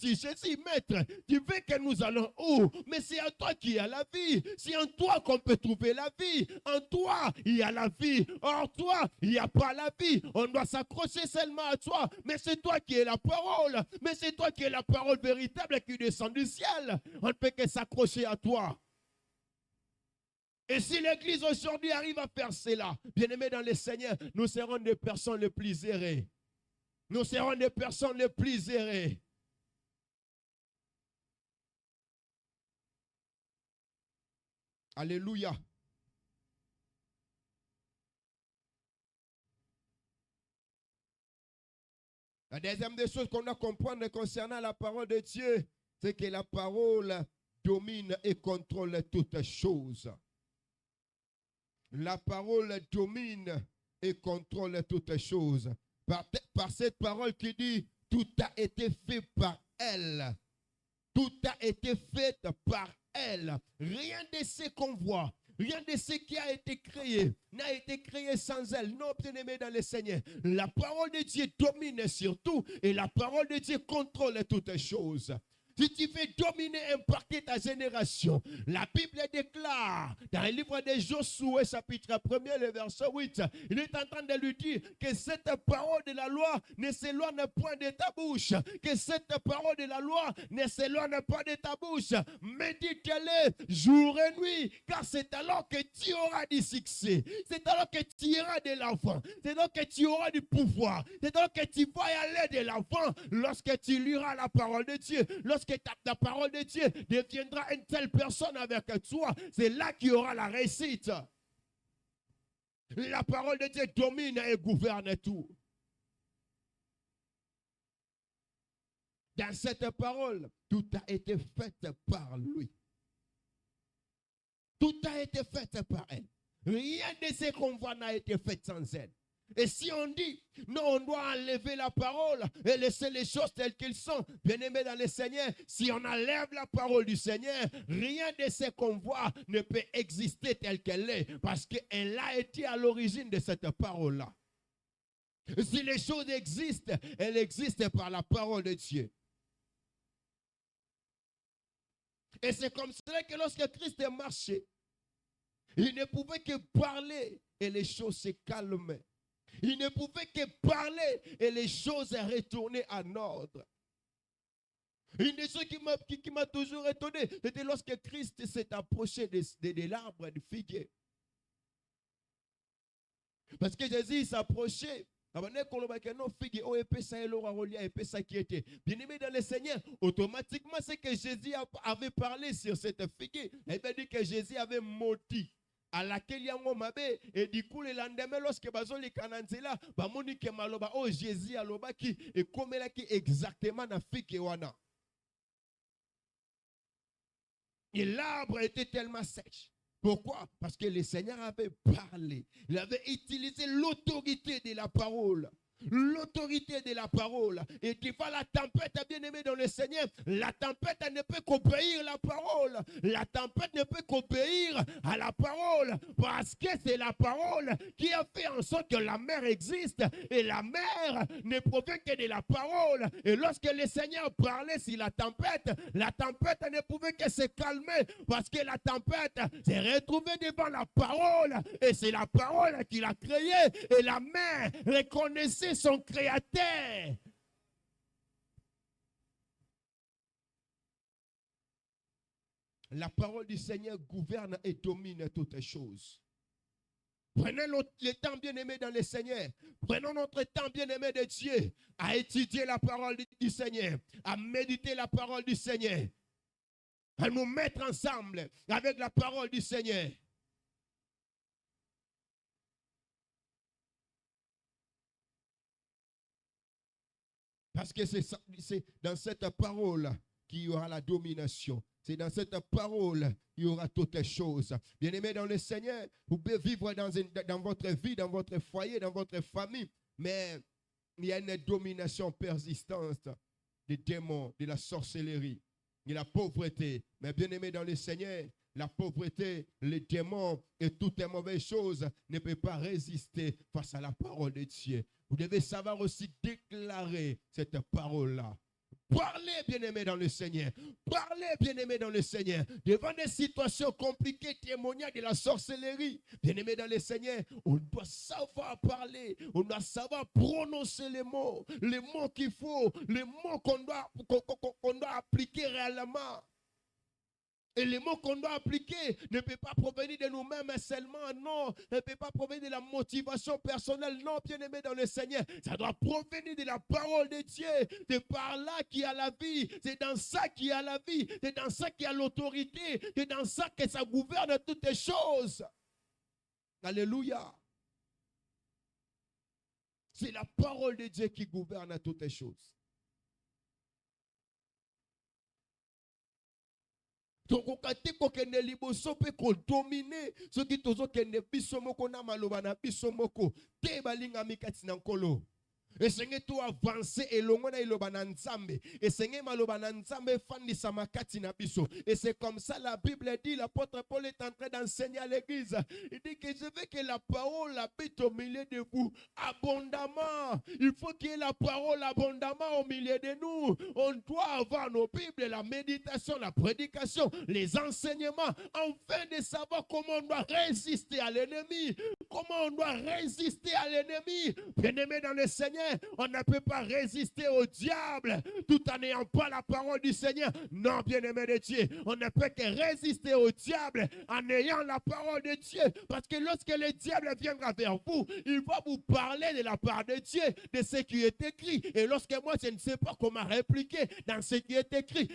dit, Jésus, maître, tu veux que nous allons où? Mais c'est en toi qu'il y a la vie. C'est en toi qu'on peut trouver la vie. En toi, il y a la vie. Hors toi, il n'y a pas la vie. On doit s'accrocher seulement à toi. Mais c'est toi qui es la parole. Mais c'est toi qui es la parole véritable qui descend du ciel. On ne peut que s'accrocher à toi. Et si l'Église aujourd'hui arrive à faire cela, bien-aimés dans le Seigneur, nous serons des personnes les plus errées. Nous serons des personnes les plus errées. Alléluia. La deuxième des choses qu'on doit comprendre concernant la parole de Dieu, c'est que la parole domine et contrôle toutes choses. La parole domine et contrôle toutes choses. Par cette parole qui dit, tout a été fait par elle. Tout a été fait par elle. Rien de ce qu'on voit, rien de ce qui a été créé n'a été créé sans elle. Non, bien-aimés dans le Seigneur. La parole de Dieu domine sur tout et la parole de Dieu contrôle toutes choses. Si tu veux dominer, impacter ta génération, la Bible déclare dans le livre de Josué, chapitre 1er, le verset 8, il est en train de lui dire que cette parole de la loi ne s'éloigne point de ta bouche, que cette parole de la loi ne s'éloigne pas de ta bouche. Médite-les jour et nuit, car c'est alors que tu auras du succès, c'est alors que tu auras de l'enfant, c'est alors que tu auras du pouvoir, c'est alors que tu vas y aller de l'enfant lorsque tu liras la parole de Dieu, lorsque ta parole de Dieu deviendra une telle personne avec toi, c'est là qu'il y aura la réussite. La parole de Dieu domine et gouverne tout. Dans cette parole, tout a été fait par lui. Tout a été fait par elle. Rien de ce qu'on voit n'a été fait sans elle. Et si on dit, non, on doit enlever la parole et laisser les choses telles qu'elles sont, bien-aimés dans le Seigneur, si on enlève la parole du Seigneur, rien de ce qu'on voit ne peut exister tel qu'elle est, parce qu'elle a été à l'origine de cette parole-là. Si les choses existent, elles existent par la parole de Dieu. Et c'est comme cela que lorsque Christ est marché, il ne pouvait que parler et les choses se calmaient. Il ne pouvait que parler et les choses retournaient en ordre. Une des choses qui m'a toujours étonné, c'était lorsque Christ s'est approché de l'arbre du figuier. Parce que Jésus s'approchait. Bien-aimé dans le Seigneur, automatiquement, c'est que Jésus avait parlé sur cette figuier. Il a dit que Jésus avait maudit à laquelle yango mabe et du coup le lendemain lorsque bazoli kananzela ba moni ke maloba oh Jésus aloba ki et comme là qui exactement na fike wana. Et l'arbre était tellement sèche. Pourquoi? Parce que le Seigneur avait parlé. Il avait utilisé l'autorité de la parole. L'autorité de la parole. Et tu vois la tempête, bien-aimé dans le Seigneur, la tempête ne peut qu'obéir à la parole. La tempête ne peut qu'obéir à la parole. Parce que c'est la parole qui a fait en sorte que la mer existe. Et la mer ne provient que de la parole. Et lorsque le Seigneur parlait sur la tempête ne pouvait que se calmer. Parce que la tempête s'est retrouvée devant la parole. Et c'est la parole qui l'a créée. Et la mer reconnaissait son créateur. La parole du Seigneur gouverne et domine toutes choses. Prenons le temps bien-aimé dans le Seigneur. Prenons notre temps bien-aimé de Dieu à étudier la parole du Seigneur, à méditer la parole du Seigneur, à nous mettre ensemble avec la parole du Seigneur. Parce que c'est dans cette parole qu'il y aura la domination. C'est dans cette parole qu'il y aura toutes les choses. Bien-aimés dans le Seigneur, vous pouvez vivre dans votre vie, dans votre foyer, dans votre famille. Mais il y a une domination persistante des démons, de la sorcellerie, de la pauvreté. Mais bien-aimés dans le Seigneur, la pauvreté, les démons et toutes les mauvaises choses ne peuvent pas résister face à la parole de Dieu. Vous devez savoir aussi déclarer cette parole-là. Parlez, bien-aimés dans le Seigneur. Parlez, bien-aimés dans le Seigneur. Devant des situations compliquées, témoignages de la sorcellerie. Bien-aimés dans le Seigneur, on doit savoir parler. On doit savoir prononcer les mots qu'il faut, les mots qu'on doit appliquer réellement. Et les mots qu'on doit appliquer ne peuvent pas provenir de nous-mêmes seulement, non. Ne peuvent pas provenir de la motivation personnelle, non, bien-aimé dans le Seigneur. Ça doit provenir de la parole de Dieu. C'est par là qu'il y a la vie. C'est dans ça qu'il y a la vie. C'est dans ça qu'il y a l'autorité. C'est dans ça que ça gouverne toutes les choses. Alléluia. C'est la parole de Dieu qui gouverne toutes les choses. Donc, on a des liboso pe ko dominer ce qui tozo kende biso moko na maloba na biso moko te balinga mikati na nkolo. Et Seigneur, tu avancer et l'ongona ilobana nzambe. Et Seigneur, malobana nzambe fandi samakati na biso. Et c'est comme ça la Bible dit, l'apôtre Paul est en train d'enseigner à l'église. Il dit que je veux que la parole habite au milieu de vous abondamment. Il faut qu'il y ait la parole abondamment au milieu de nous. On doit avoir nos Bibles, la méditation, la prédication, les enseignements, afin de savoir comment on doit résister à l'ennemi. Comment on doit résister à l'ennemi. Bien-aimé dans le Seigneur, on ne peut pas résister au diable tout en n'ayant pas la parole du Seigneur. Non, bien-aimé de Dieu, on ne peut que résister au diable en ayant la parole de Dieu. Parce que lorsque le diable viendra vers vous, il va vous parler de la part de Dieu, de ce qui est écrit. Et lorsque moi, je ne sais pas comment répliquer dans ce qui est écrit,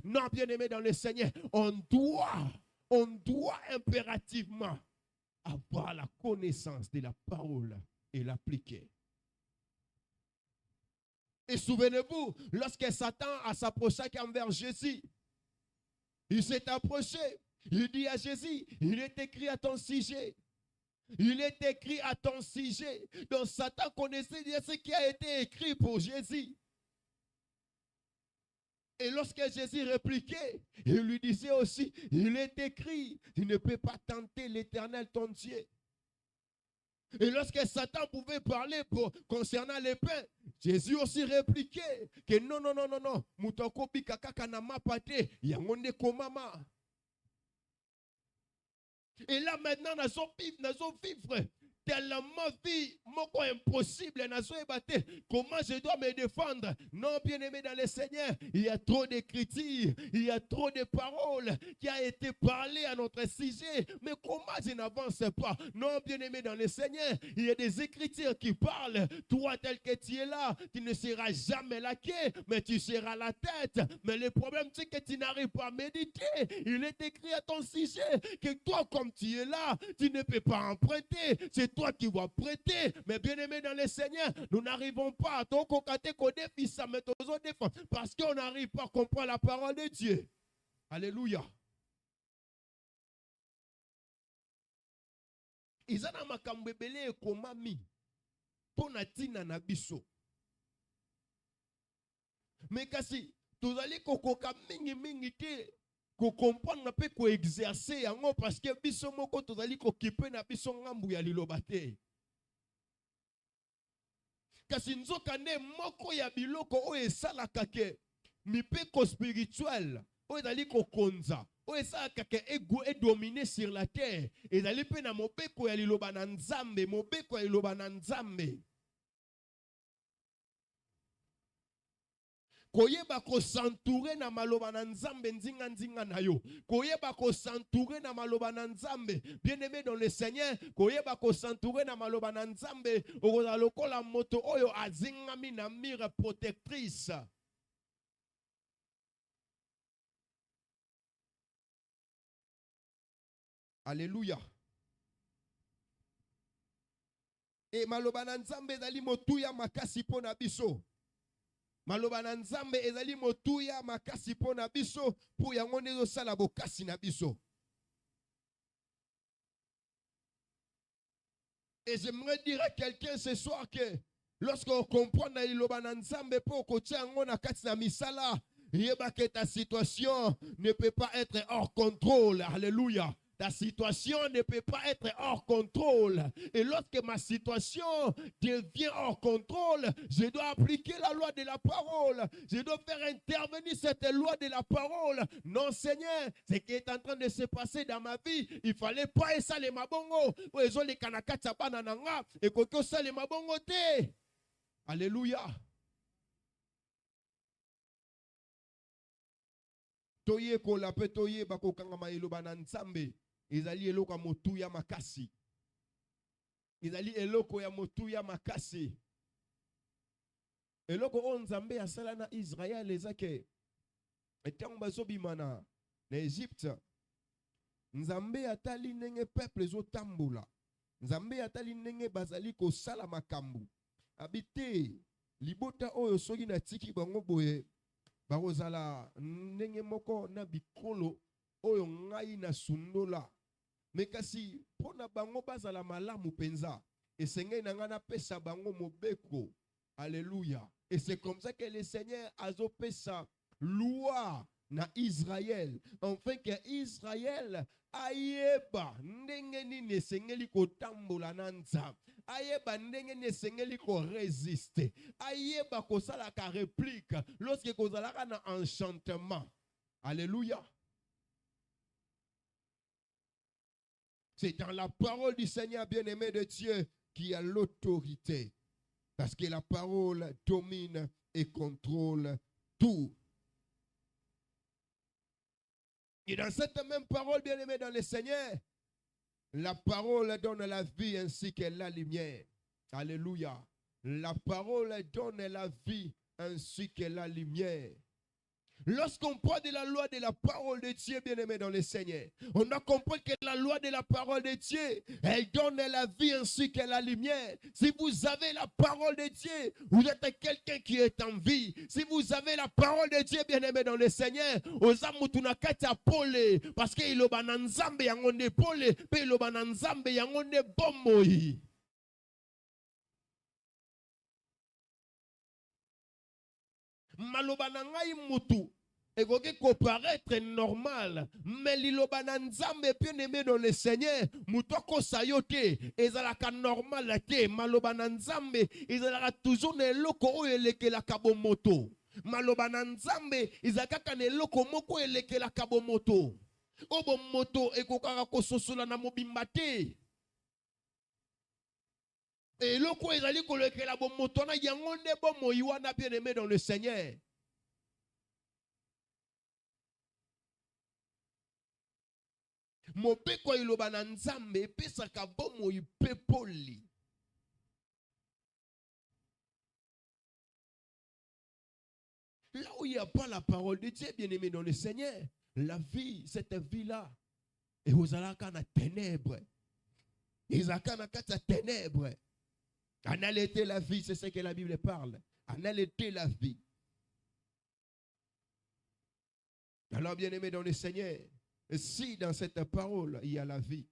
non, bien-aimé dans le Seigneur, on doit impérativement avoir la connaissance de la parole et l'appliquer. Et souvenez-vous, lorsque Satan a s'approché envers Jésus, il s'est approché, il dit à Jésus, il est écrit à ton sujet. Il est écrit à ton sujet. Donc Satan connaissait ce qui a été écrit pour Jésus. Et lorsque Jésus répliquait, il lui disait aussi, il est écrit, tu ne peux pas tenter l'Éternel ton Dieu. Et lorsque Satan pouvait parler concernant les pains, Jésus aussi répliquait que non. Mutoko bika kanama pate, yangonde komama. Et là maintenant, nous vivre tellement vie, moko impossible, comment je dois me défendre? Non, bien-aimé dans le Seigneur, il y a trop d'écritures, il y a trop de paroles qui a été parlées à notre sujet, mais comment je n'avance pas? Non, bien-aimé dans le Seigneur, il y a des écritures qui parlent. Toi, tel que tu es là, tu ne seras jamais la queue, mais tu seras la tête. Mais le problème, c'est que tu n'arrives pas à méditer. Il est écrit à ton sujet que toi, comme tu es là, tu ne peux pas emprunter. C'est toi qui vas prêter. Mais bien aimé dans le Seigneur, nous n'arrivons pas à ton cocaté parce qu'on n'arrive pas à comprendre la parole de Dieu. Alléluia. Izana makambebele komami pona tina na biso. Mais kasi tozali kokoka mingi te ko comprendre na pe ko exercer yango parce que biso moko tozali ko kipe na biso ngambu ya liloba te. Kasi nzoka ne moko ya biloko o esalaka ke mipeko spirituel o ezali ko konza o esalaka ke ego e dominer sur la terre ezali pe na mobeko ya liloba na Nzambe, mobeko ya liloba na Nzambe. Koyeba ko s'entourer na maloba na Nzambe nzinga na yo. Koyeba ko s'entourer na maloba na Nzambe. Bien-aimé dans le Seigneur, koyeba ko s'entourer na maloba na Nzambe. Okoza lokola moto oyo azingami na mire protectrice. Alléluia. Et maloba na Nzambe ezali motuya makasi pona biso. Maloba na Nzambe ezali motuya makasi pona biso pour yango nezo sala bokasi na biso. Et j'aimerais dire à quelqu'un ce soir que lorsqu'on comprend na liloba na Nzambe pour kotia yango na kati na misala, yeba que ta situation ne peut pas être hors contrôle. Alléluia. Ta situation ne peut pas être hors contrôle. Et lorsque ma situation devient hors contrôle, je dois appliquer la loi de la parole. Je dois faire intervenir cette loi de la parole. Non, Seigneur, ce qui est en train de se passer dans ma vie, il ne fallait pas ça les mabongo. Les kanakata banananga et koko ça les mabongo te. Alléluia. Toye ko la pe toye bako kanga mailo bananzambe. Ezali eloko ya motuya makasi. Ezali eloko ya motuya makasi. Eloko o nzambe asala na Israël ezake. Etango bazobimana na Egypte. Nzambe atali ndenge peuple ezotambola. Nzambe atali ndenge bazali kosala makambo. Abite libota oyo soki na tiki bango boye. Barozala ndenge moko na bikolo oyo ngai na sundola. Mais kasi pona bango bazala malamu penza. Et Seigneur nangana pesa bango mobeko. Alléluia. Et c'est comme ça que le Seigneur azo pesa loi na Israël. Enfin que Israël ayeba ndenge nini esengeli kotambola na nzambe. Ayeba ndenge nini esengeli ko résister. Ayeba kosala ka réplique lorsque kozalaka na enchantement. Alléluia. C'est dans la parole du Seigneur bien-aimé de Dieu qu'il y a l'autorité. Parce que la parole domine et contrôle tout. Et dans cette même parole bien-aimé dans le Seigneur, la parole donne la vie ainsi que la lumière. Alléluia. La parole donne la vie ainsi que la lumière. Lorsqu'on parle de la loi de la parole de Dieu, bien-aimé dans le Seigneur, on a compris que la loi de la parole de Dieu, elle donne la vie ainsi que la lumière. Si vous avez la parole de Dieu, vous êtes quelqu'un qui est en vie. Si vous avez la parole de Dieu, bien-aimé dans le Seigneur, parce que il obananzambe yangonde pole, pe il obananzambe yangonde bomoi. Maloba na ngai mutu ekoki koparaître normal, mais liloba na nzambe bien-aimé dans le Seigneur mutu akosa yo te ezalaka normal te. Maloba na nzambe ezalaka toujours na eloko oyo elekelaka bomoto. Maloba na nzambe ezalaka na eloko moko elekelaka bomoto. O bomoto ekokaka kososola na mobimba te. Et le quoi ils allaient coloquer la bonne motona yango ne bon moïwana bien aimé dans le Seigneur. Mope kwa ilobana nzambe pesa ka bon moï pepoli. Là où il n'y a pas la parole de Dieu bien aimé dans le Seigneur, la vie, cette vie-là, et aux alaka na ténèbres. Ils akana kata ténèbres. En allait la vie, c'est ce que la Bible parle. En allait la vie. Alors, bien-aimé dans le Seigneur, si dans cette parole, il y a la vie,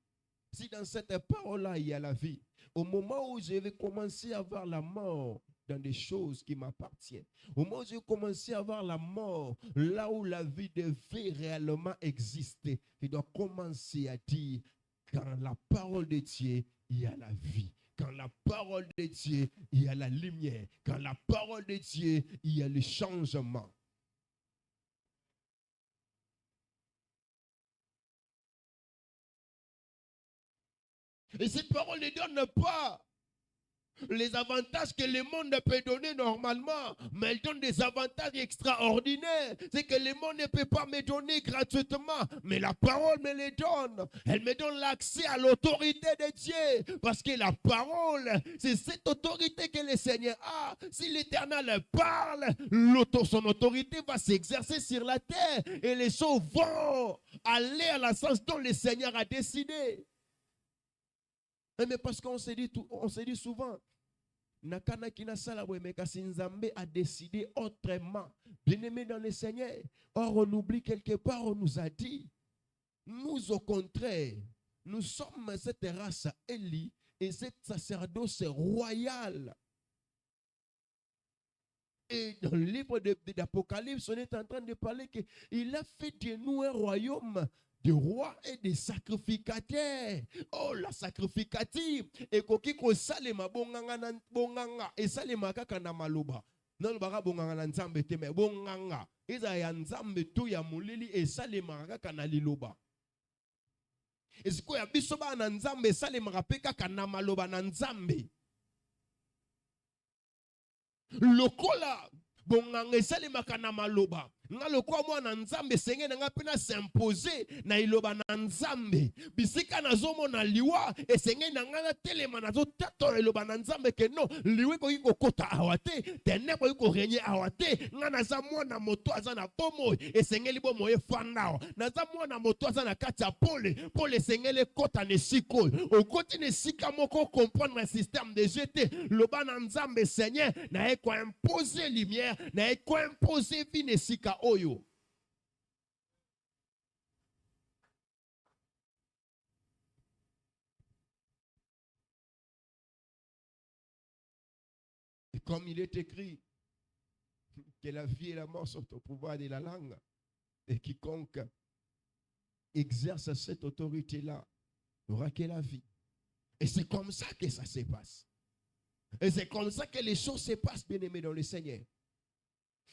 si dans cette parole-là, il y a la vie, au moment où je vais commencer à voir la mort dans des choses qui m'appartiennent, au moment où je vais commencer à voir la mort, là où la vie devait réellement exister, je dois commencer à dire, quand la parole de Dieu, il y a la vie. Quand la parole de Dieu, il y a la lumière. Quand la parole de Dieu, il y a le changement. Et cette parole ne donne pas les avantages que le monde peut donner normalement, mais elle donne des avantages extraordinaires. C'est que le monde ne peut pas me donner gratuitement, mais la parole me les donne. Elle me donne l'accès à l'autorité de Dieu, parce que la parole, c'est cette autorité que le Seigneur a. Si l'Éternel parle, son autorité va s'exercer sur la terre et les choses vont aller à la sens dont le Seigneur a décidé. Mais parce qu'on se dit souvent, Nakana Kinasala Wemekasi Nzambe a décidé autrement. Bien-aimé dans le Seigneur. Or, on oublie quelque part, on nous a dit, nous au contraire, nous sommes cette race élie et cette sacerdoce royale. Et dans le livre d'Apocalypse, on est en train de parler qu'il a fait de nous un royaume des rois et des sacrificateurs. Oh, la sacrificative. Et koki ko salema bonganga na bonganga. Et salema kaka na maloba. Non baka bonganga na nzambe te me bonganga. Eza ya nzambe tu ya mulili et salema kaka na liloba. Et siko ya biso ba na nzambe salema pe kaka na maloba na nzambe. Lokola bonganga esalemaka na maloba. Nga lokwa mwana nzambe senge na nga pena s'imposer na iloba na nzambe. Bisika na zomo na liwa esenge na nga na telema na zo tato iloba na nzambe ke no liwe ko yiko kota awate tene ko yiko renye awate nga na za mwana moto aza na bomo esenge li bomo efandao na za mwana moto aza na kati ya pole esenge le kota ne siko okoti ne sika moko comprendre le système de jeté loba na nzambe seigneur na eko imposer lumière na eko imposer vie ne sika oyo. Et comme il est écrit que la vie et la mort sont au pouvoir de la langue, et quiconque exerce cette autorité-là n'aura que la vie. Et c'est comme ça que ça se passe. Et c'est comme ça que les choses se passent, bien-aimés dans le Seigneur.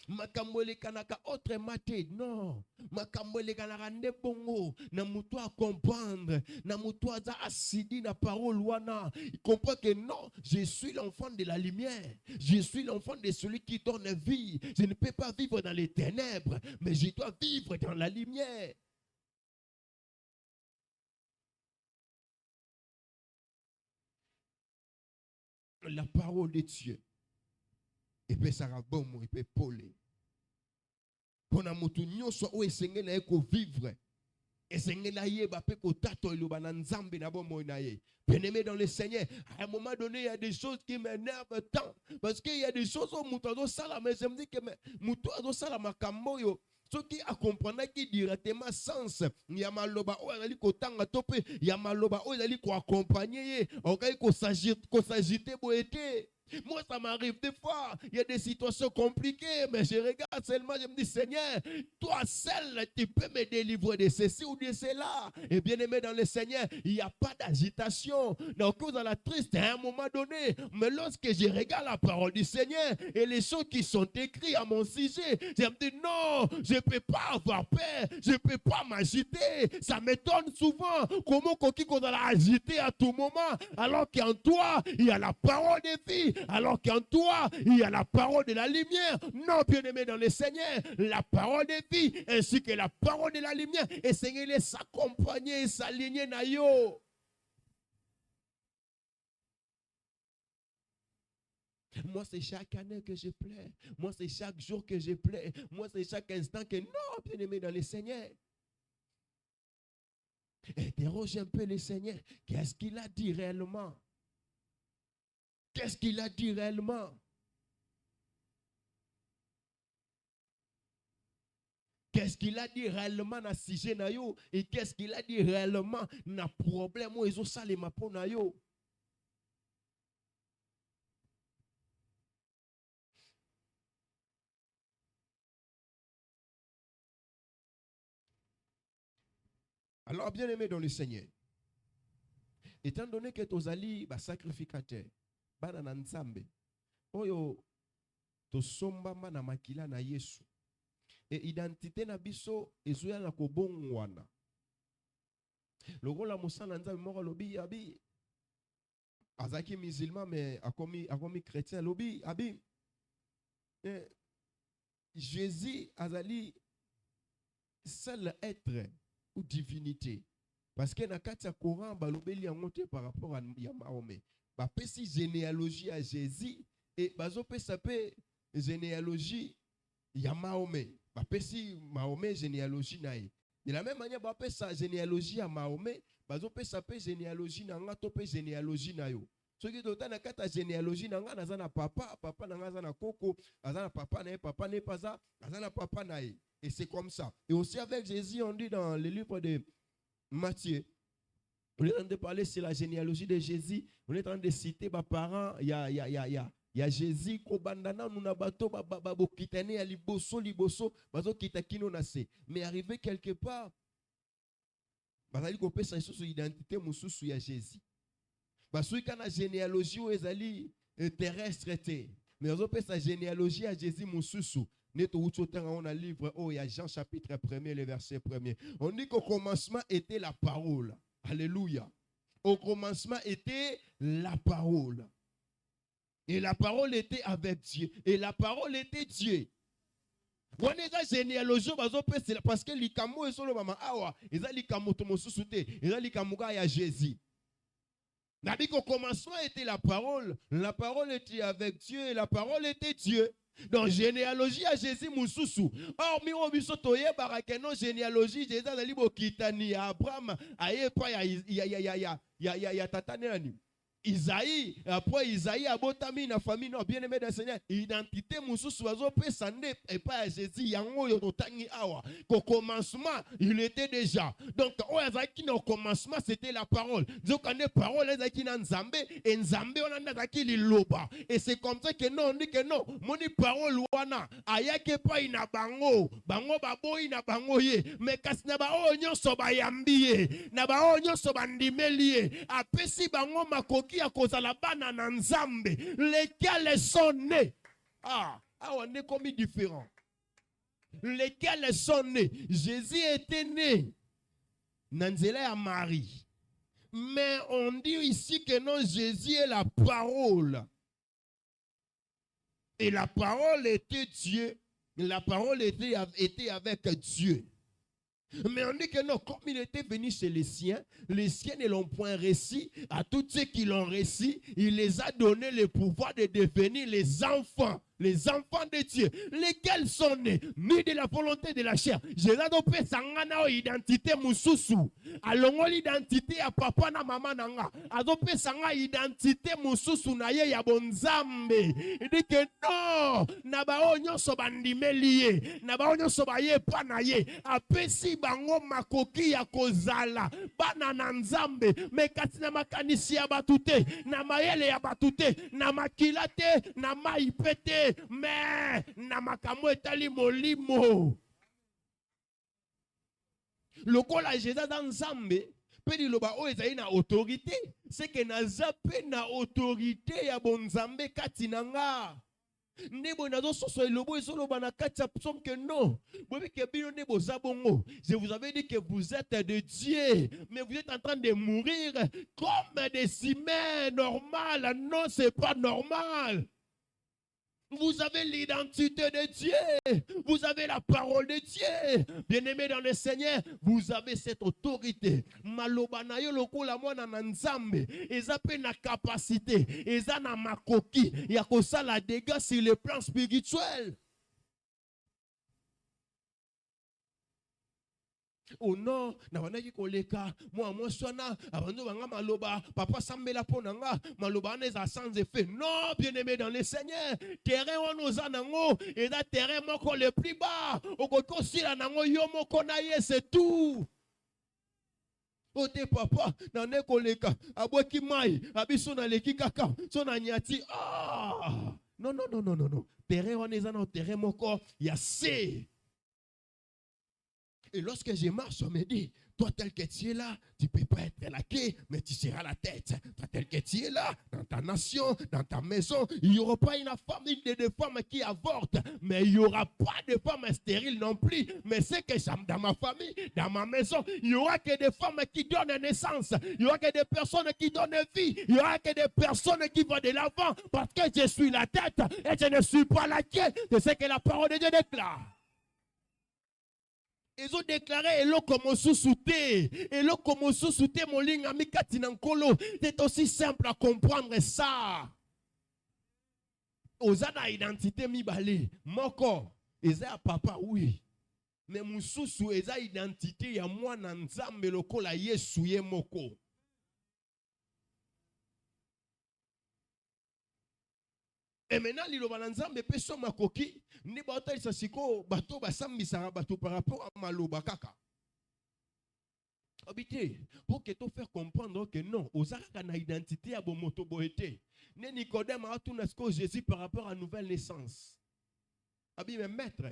Makambole kanaka autre maté non makambole kanaka nebongo na muto a comprendre na muto a asidi na parole wana il comprend que non je suis l'enfant de la lumière, je suis l'enfant de celui qui donne vie, je ne peux pas vivre dans les ténèbres mais je dois vivre dans la lumière. La parole de Dieu et peut sarabomo et peut poler pour na mutu nyonso o esenge na eko vivre esenge na yeba pe ko tato iloba na nzambe na bomo na ye. Bien-aimé dans le Seigneur, à un moment donné il y a des choses qui m'énervent tant parce qu'il y a des choses au mutu do sala mais je me dis que mutu do sala makambo yo ceux qui comprennent qui directement sens ya maloba o ezali ko tanga tope ya maloba o ezali ko accompagner o kai ko s'agiter boete. Moi, ça m'arrive des fois, il y a des situations compliquées, mais je regarde seulement, je me dis, Seigneur, toi seul, tu peux me délivrer de ceci ou de cela. Et bien aimé dans le Seigneur, il n'y a pas d'agitation. Donc, vous allez triste à un moment donné, mais lorsque je regarde la parole du Seigneur et les choses qui sont écrites à mon sujet, je me dis, non, je ne peux pas avoir peur, je ne peux pas m'agiter. Ça m'étonne souvent comment qu'on va agiter à tout moment, alors qu'en toi, il y a la parole de vie. Alors qu'en toi, il y a la parole de la lumière. Non, bien-aimé dans le Seigneur, la parole de vie ainsi que la parole de la lumière. Et Seigneur, les s'accompagner et s'aligner na yo. Moi, c'est chaque année que je pleure. Moi, c'est chaque jour que je pleure. Moi, c'est chaque instant que non, bien-aimé dans le Seigneur. Interroge un peu le Seigneur. Qu'est-ce qu'il a dit réellement? Qu'est-ce qu'il a dit réellement? Qu'est-ce qu'il a dit réellement na sujet na yo et qu'est-ce qu'il a dit réellement na problème où ils ont salé ma peau na yo? Alors bien aimé dans le Seigneur, étant donné que tozali ba sacrificateur bana na nzambe oyo tosomba na makila na Yesu et identité na biso ezoya na kobongwana lokola mosala nzambe moko lobi abi azaki musulman mais akomi chrétien lobi abi Jésus azali seul être ou divinité parce que na kati ya Coran balobeli yango te par rapport à Mahomet ba pesi généalogie à Jésus et bazo pesa pe généalogie ya Mahomet ba pesi Mahomet généalogie nae de la même manière ba pesa généalogie à Mahomet bazo pesa pe généalogie na nga to pe généalogie na yo soki tota na kati ya généalogie na nga naza na papa na nga aza na koko aza na papa na ye papa ne pas aza na papa na ye. Et c'est comme ça. Et aussi avec Jésus, on dit dans le livre de Matthieu, on est en train de parler sur la généalogie de Jésus, on est en train de citer mes parents, il y a Jésus, Kobandana, nous n'abato, babo kitane, liboso, bazo kitakino nase. Mais arrivé quelque part, bazali kopesa lisusu identité mosusu ya Jésus. Parce que la généalogie ezali terrestre te, mais bazopesa généalogie ya Jésus mosusu. On a livre il y a Jean chapitre 1er, le verset 1er. On dit qu'au commencement était la parole. Alléluia. Au commencement était la parole. Et la parole était avec Dieu. Et la parole était Dieu. On est dans la généalogie parce que l'ikamo est sur le moment. Ils ont l'ikamo tomosusute. Ils ont l'ikamo ya Jésus. On a dit qu'au commencement était la parole était avec Dieu et la parole était Dieu. Donc, généalogie à Jésus Moussousou. Or, mi on biso toye barake non généalogie Jésus ali bokitani Abraham aye pa ya tatane nani. Isaïe, après Isaïe abotami na famille non bien aimé d'un Seigneur, identité Moussousou azo pesande et pas Jésus yango yo totangi awa. Qu'au commencement, il était déjà. Donc, au commencement, c'était la parole. Donc, quand les paroles ezaki na Nzambe et Nzambe on a zaki liloba. Et c'est comme ça que non, on dit que non, moni parole wana ayake pa ina bango, bango babo ina bango ye, mais kasi na ba onyo so bayambiye, na ba onyo so bandimeliye, apesi bango makoki ya kozala bana na Nzambe, lesquels sont nés. On est comme différents. Lesquels sont nés. Jésus était né Nanzela à Marie. Mais on dit ici que non, Jésus est la parole. Et la parole était Dieu. La parole était avec Dieu. Mais on dit que non, comme il était venu chez les siens ne l'ont point reçu. À tous ceux qui l'ont reçu, il les a donné le pouvoir de devenir les enfants de Dieu, lesquels sont nés, ni de la volonté de la chair. Je l'ai donné sangana identité mususu. Alongo l'identité à papa na maman nanga. Adope sanga identité mususu na ye ya bonzambe. Il dit que non, na ba onyo so bandimeliye, na ba onyo so ba ye pa na ye. Apesi bango makoki ya kozala bana na Nzambe. Me kati na makanisi ya batute, na mayele ya batute, na makilate, na maipete. Mais namakamo etali molimo. Lokola Jésus dans Nzambe, pe di loba o ezali na autorité, c'est que naza pe na autorité ya bonzambe kati nanga. Nebo nazo soso elobo ezoloba na kati ya psaume que non. Bobi ke bino nebo zabongo. Je vous avais dit que vous êtes de Dieu, mais vous êtes en train de mourir comme des humains normales. Non, c'est pas normal. Vous avez l'identité de Dieu. Vous avez la parole de Dieu. Bien-aimés dans le Seigneur, vous avez cette autorité. Malobana yo lokola mwana na Nzambe. Eza pe na capacité. Eza na makoki. Ya kosala dégâts sur le plan spirituel. Oh non, na wanaki koleka, moi sona, abando banga maloba, papa sambela ponanga, maloba neza sans effet. Non, bien-aimé dans le Seigneur, terrain on nous anango, et da terrain moko le plus bas, okoko sila nango yomo konaye, c'est tout. Ote papa, nane koleka, abweki mai, abiso na leki kaka, sona nyati, non. Terrain on est en terrain moko, yase. Et lorsque je marche, on me dit, toi tel que tu es là, tu ne peux pas être la queue, mais tu seras la tête. Toi tel que tu es là, dans ta nation, dans ta maison, il n'y aura pas une famille de femmes qui avortent, mais il n'y aura pas de femmes stériles non plus. Mais c'est que dans ma famille, dans ma maison, il n'y aura que des femmes qui donnent naissance, il n'y aura que des personnes qui donnent vie, il n'y aura que des personnes qui vont de l'avant, parce que je suis la tête et je ne suis pas la queue. C'est ce que la parole de Dieu déclare. Ils ont déclaré elo comme sous-souté. Elo comme sous-souté molinga mikati nankolo. C'est aussi simple à comprendre ça. Ozana identité mibale. Moko. Eza papa oui. Mais mususu eza identité ya mwana Nzambe lokola Yesu ye moko. Et maintenant, liloba na Nzambe peso makoki ni bato isa siko bato basambisa bato par rapport à maloba kaka. Habité pour que tu faire comprendre que non, ozaka na identité ya bomoto boete. Ne Nicodème a tout nasko Jésus par rapport à nouvelle naissance. Abi mais maître,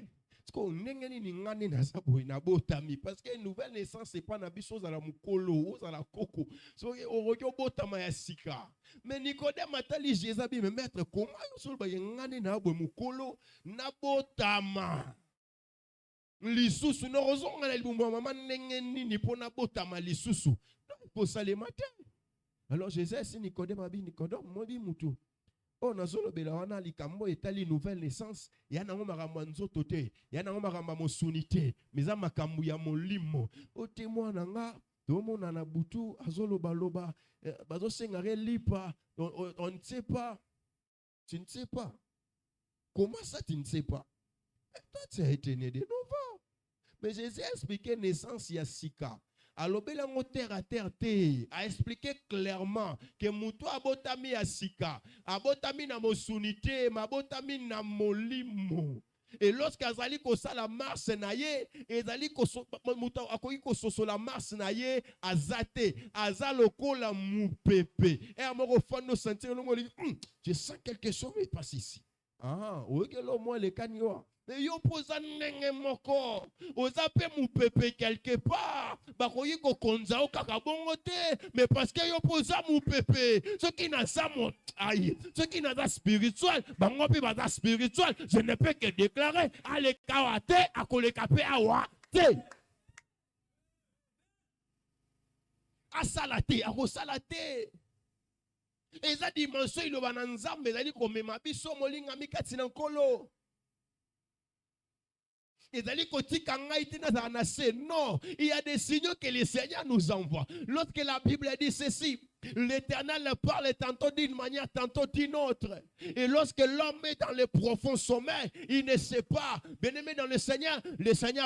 que nengeni ningani na saboy na botami parce que une nouvelle naissance c'est pas na biso za la mukolo za la koko so orokyo botama ya sika mais Nicodème atali Jésus bi me maître comment yo so ba ngani na boy mukolo na botama lisusu no rozonga na libumba mama nengeni ni pona botama lisusu pour ça le matin. Alors Jésus si Nicodème abi Nicodème mo bi mutu oh nazolo bela wana likambo etali nouvelle naissance ya nango makambo nzoto te ya nango makambo mosunité miza makambo ya molimo o témoin nanga tomona na butu azolo baloba bazo senga lipa on ne sait pas tu ne sais pas comment ça tu ne sais pas toi tu as été né de nouveau mais Jésus a expliqué naissance ya sika. Alors, Belango terre à terre a expliqué clairement que Moutou abotami asika, abotami na mosunité, abotami na molimo. Et lorsqu'azali kosa la marche naye, ezali koso Moutou akoki kososo la marche naye azate, azaloko la moupepe. Et à mon refond sentir je sens quelque chose mais passe ici. Ah, oui que l'au moins les canyois. Mais yo posa nenge moko oza pe mupepe quelque part bakoyi ko konza o kaka bongo te mais parce que yo posa mupepe ce qui n'a ça mon aïe ce qui n'a pas spirituel bango pe ba spirituel je ne peux que déclarer ale kawate akole kape awa te asalate akosalate eza dimension ilo bana nzambe ezali komema biso molinga mikati na nkolo. Non, il y a des signaux que le Seigneur nous envoie. Lorsque la Bible dit ceci, l'Éternel parle tantôt d'une manière, tantôt d'une autre. Et lorsque l'homme est dans le profond sommeil, il ne sait pas. Bien-aimé dans le Seigneur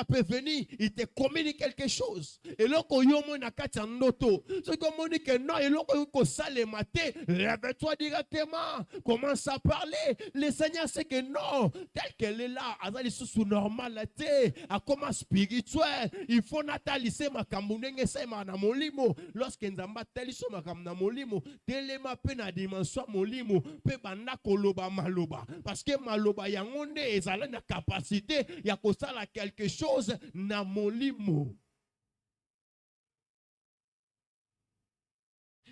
peut venir, il te communique quelque chose. Et lorsque yomo nakati noto, ce qu'on dit que non, et lorsque ça le matin, lève-toi directement, commence à parler. Le Seigneur sait que non, tel qu'elle est là, azali sous normal à comment spirituel, il faut nataliser ma kamunenge sa na molimo. Lorsque nzamba taliso ma kamna molimo, telema pe na dimension molimo, pe banda koloba maloba. Parce que maloba yangonde ezala na capacité ya kosala quelque chose na molimo.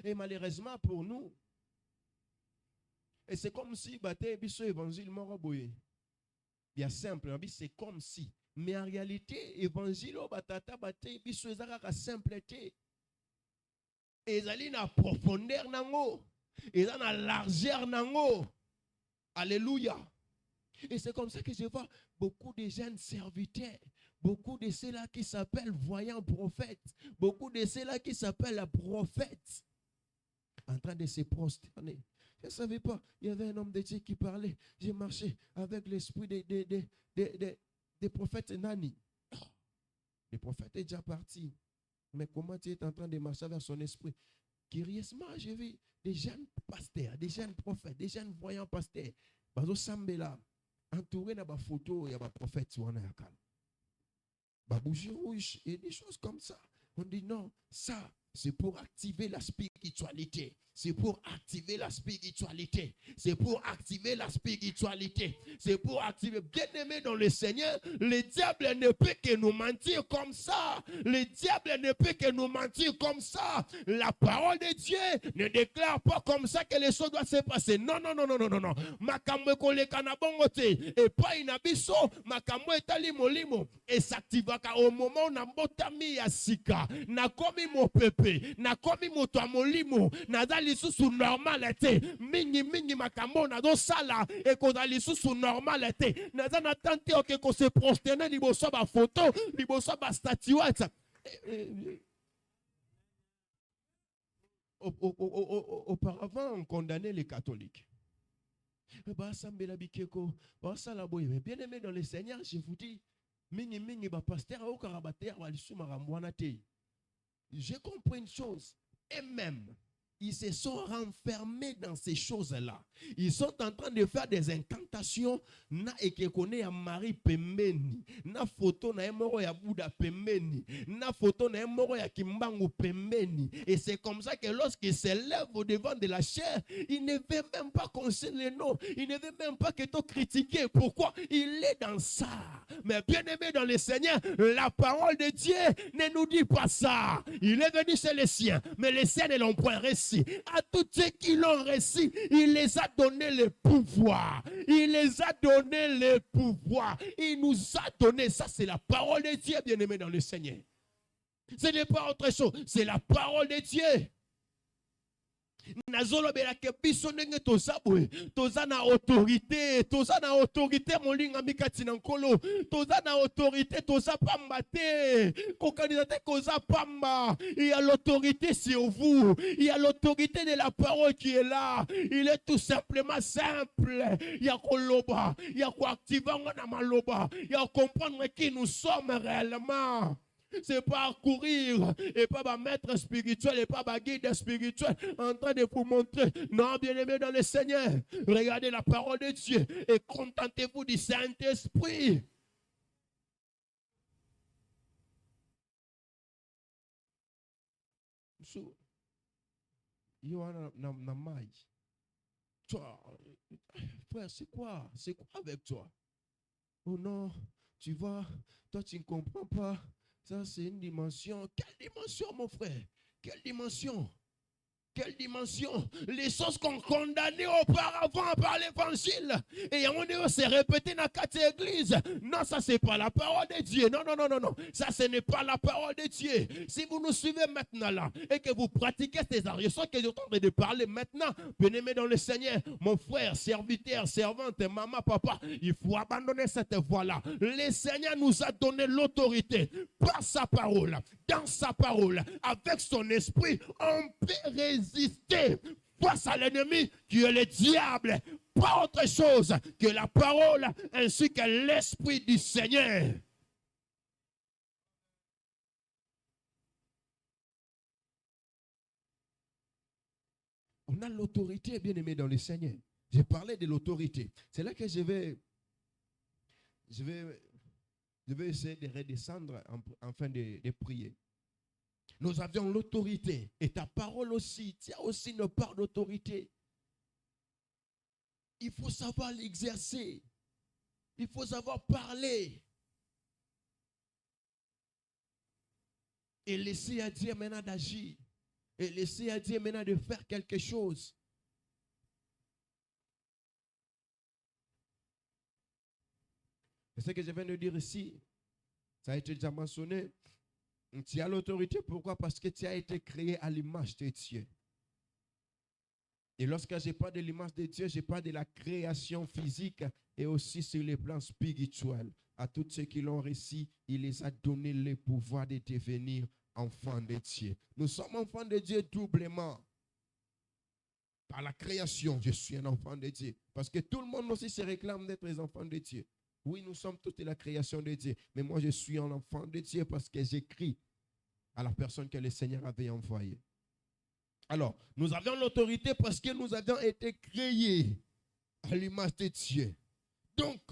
Et malheureusement pour nous, et c'est comme si bate biso évangile moko boye. Bien simple, c'est comme si. Mais en réalité, évangile batata bate biso ezaka simpleté. Ezali na profondeur nango, ezali na largeur nango. Alléluia. Et c'est comme ça que je vois beaucoup de jeunes serviteurs, beaucoup de ceux-là qui s'appellent voyants prophètes, beaucoup de ceux-là qui s'appellent prophètes, en train de se prosterner. Je ne savais pas, il y avait un homme de Dieu qui parlait. J'ai marché avec l'esprit des prophètes Nani. Le prophète est déjà parti. Mais comment tu es en train de marcher vers son esprit? Curieusement, j'ai vu des jeunes pasteurs, des jeunes prophètes, des jeunes voyants pasteurs. Bazo Sambela, entouré de ma photo, il y a un prophète sur un yakal. Babouji rouge et des choses comme ça. On dit non, ça, c'est pour activer la spiritualité. C'est pour activer la spiritualité. C'est pour activer la spiritualité. C'est pour activer. Bien-aimé dans le Seigneur, le diable ne peut que nous mentir comme ça. Le diable ne peut que nous mentir comme ça. La parole de Dieu ne déclare pas comme ça que les choses doivent se passer. Non, non, non, non, non, non, non. Makambo koleka na bongote. Et pas inabiso. Makambo etali molimo. Et s'activaka au moment où nambotami ya sika. Na komi mo pepe. Na komi mo to molimo. Na dali sous normalité mingi makambo na do sala et ko dali sous normalité na za na tante o que ko se prosterner liboso ba photo liboso ba statuette auparavant on condamnait les catholiques. Mais bien aimé dans le Seigneur, je vous dis mingi ba pasteur au karabater wa lisuma rambwana te. J'ai compris une chose et même ils se sont renfermés dans ces choses-là. Ils sont en train de faire des incantations. Na ekekone ya Marie pembeni, na photo na emoro ya Bouddha pembeni, na photo na emoro ya Kimbangu pembeni. Et c'est comme ça que lorsqu'il se lève au devant de la chair, il ne veut même pas qu'on se le nom. Il ne veut même pas que tu critiques. Pourquoi? Il est dans ça. Mais bien aimé dans le Seigneur, la parole de Dieu ne nous dit pas ça. Il est venu chez les siens, mais les siens ne l'ont point reçu. À tous ceux qui l'ont reçu, il les a donné le pouvoir. Il les a donné le pouvoir. Il nous a donné. Ça, c'est la parole de Dieu, bien-aimé dans le Seigneur. Ce n'est pas autre chose. C'est la parole de Dieu. Nazolobela ke biso ndenge toza boye toza na autorité molinga mikati na nkolo toza na autorité toza pamba te kokanisa te koza pamba. Il y a l'autorité sur vous, il y a l'autorité de la parole qui est là. Il est tout simplement simple. Il y a koloba, il y a quoi activer na maloba, il y a comprendre qui nous sommes réellement. C'est pas courir et pas ma maître spirituel et pas ma guide spirituel en train de vous montrer. Non, bien-aimé dans le Seigneur, regardez la parole de Dieu et contentez-vous du Saint-Esprit. Toi, frère, c'est quoi? C'est quoi avec toi? Oh non, tu vois, toi tu ne comprends pas. Ça, c'est une dimension. Quelle dimension, mon frère? Quelle dimension? Quelle dimension? Les choses qu'on condamnait auparavant par l'évangile. Et on s'est répété dans 4 églises. Non, ça, c'est pas la parole de Dieu. Non, non, non, non, non. Ça, ce n'est pas la parole de Dieu. Si vous nous suivez maintenant là et que vous pratiquez ces arts, je sens que je suis en train de parler maintenant. Bien-aimé dans le Seigneur, mon frère, serviteur, servante, maman, papa, il faut abandonner cette voie-là. Le Seigneur nous a donné l'autorité par sa parole, dans sa parole, avec son esprit, on peut résister face à l'ennemi qui est le diable, pas autre chose que la parole ainsi que l'esprit du Seigneur. On a l'autorité, bien aimé, dans le Seigneur. J'ai parlé de l'autorité. C'est là que je vais essayer de redescendre afin de prier. Nous avions l'autorité. Et ta parole aussi. Tu as aussi une part d'autorité. Il faut savoir l'exercer. Il faut savoir parler. Et laisser à Dieu maintenant d'agir. Et laisser à Dieu maintenant de faire quelque chose. C'est ce que je viens de dire ici. Ça a été déjà mentionné. Tu as l'autorité. Pourquoi? Parce que tu as été créé à l'image de Dieu. Et lorsque je parle de l'image de Dieu, je parle de la création physique et aussi sur les plans spirituels. À tous ceux qui l'ont reçu, il les a donné le pouvoir de devenir enfants de Dieu. Nous sommes enfants de Dieu doublement. Par la création, je suis un enfant de Dieu. Parce que tout le monde aussi se réclame d'être des enfants de Dieu. Oui, nous sommes tous de la création de Dieu. Mais moi, je suis un enfant de Dieu parce que j'écris à la personne que le Seigneur avait envoyée. Alors, nous avions l'autorité parce que nous avions été créés à l'image de Dieu. Donc,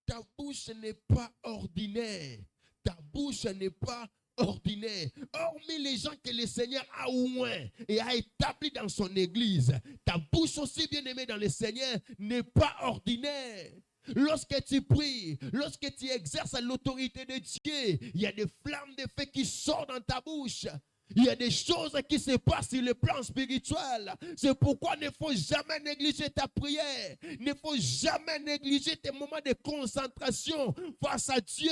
ta bouche n'est pas ordinaire. Ta bouche n'est pas ordinaire. Hormis les gens que le Seigneur a oint et a établis dans son église, ta bouche aussi, bien aimée dans le Seigneur, n'est pas ordinaire. Lorsque tu pries, lorsque tu exerces l'autorité de Dieu, il y a des flammes de feu qui sortent dans ta bouche. Il y a des choses qui se passent sur le plan spirituel. C'est pourquoi il ne faut jamais négliger ta prière. Il ne faut jamais négliger tes moments de concentration face à Dieu.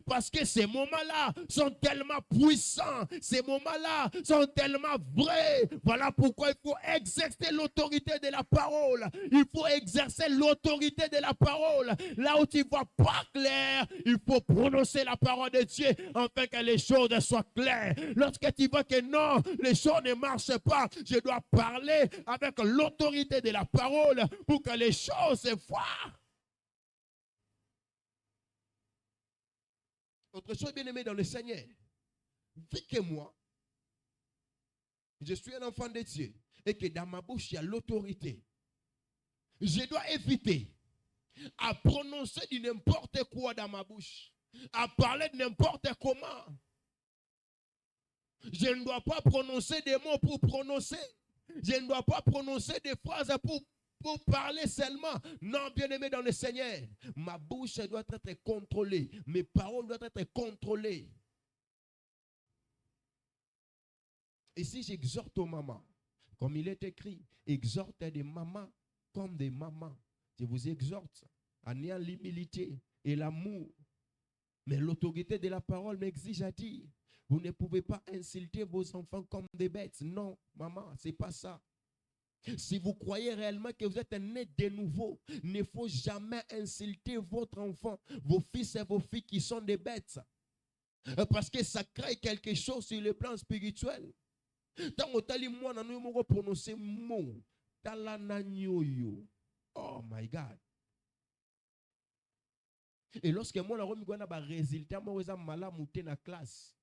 Parce que ces moments-là sont tellement puissants. Ces moments-là sont tellement vrais. Voilà pourquoi il faut exercer l'autorité de la parole. Il faut exercer l'autorité de la parole. Là où tu ne vois pas clair, il faut prononcer la parole de Dieu afin que les choses soient claires. Lorsque tu vois que non, les choses ne marchent pas, je dois parler avec l'autorité de la parole pour que les choses se voient. Autre chose, bien aimé dans le Seigneur, vu que moi, je suis un enfant de Dieu et que dans ma bouche, il y a l'autorité, je dois éviter à prononcer du n'importe quoi dans ma bouche, à parler de n'importe comment. Je ne dois pas prononcer des mots pour prononcer. Je ne dois pas prononcer des phrases pour parler seulement. Non, bien-aimé dans le Seigneur, ma bouche doit être contrôlée. Mes paroles doivent être contrôlées. Et si j'exhorte aux mamans, comme il est écrit, exhorte des mamans comme des mamans. Je vous exhorte à nier l'humilité et l'amour. Mais l'autorité de la parole m'exige à dire, vous ne pouvez pas insulter vos enfants comme des bêtes. Non, maman, ce n'est pas ça. Si vous croyez réellement que vous êtes né de nouveau, il ne faut jamais insulter votre enfant, vos fils et vos filles qui sont des bêtes. Parce que ça crée quelque chose sur le plan spirituel. Tant que moi, nous avons prononcé mot. Oh my God. Et lorsque moi, je suis un résultat, je suis malade dans la classe.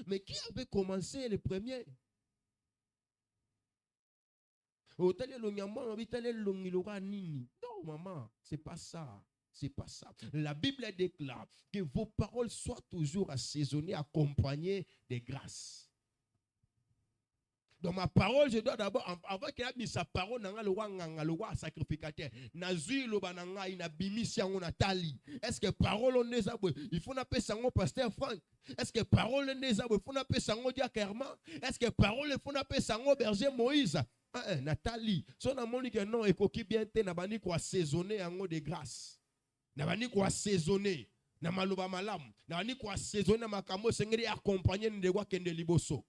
Mais qui avait commencé le premier? Non, maman, c'est pas ça. C'est pas ça. La Bible déclare que vos paroles soient toujours assaisonnées, accompagnées de grâce. Dans ma parole, je dois d'abord, avant qu'il ait mis sa parole, le roi sacrificateur, est-ce que parole on est il faut n'appeler ça pasteur Franck? Est-ce que parole on est il faut n'appeler ça Diakerman? Est-ce que parole il faut n'appeler ça berger Moïse? Nathalie, son amour dit que non, et qui bien te n'a pas ni quoi assaisonner en de grâce. N'a pas ni quoi assaisonner. N'a maluba malam. N'a pas ni quoi assaisonner ma camo sengri accompagner de quoi kende liboso.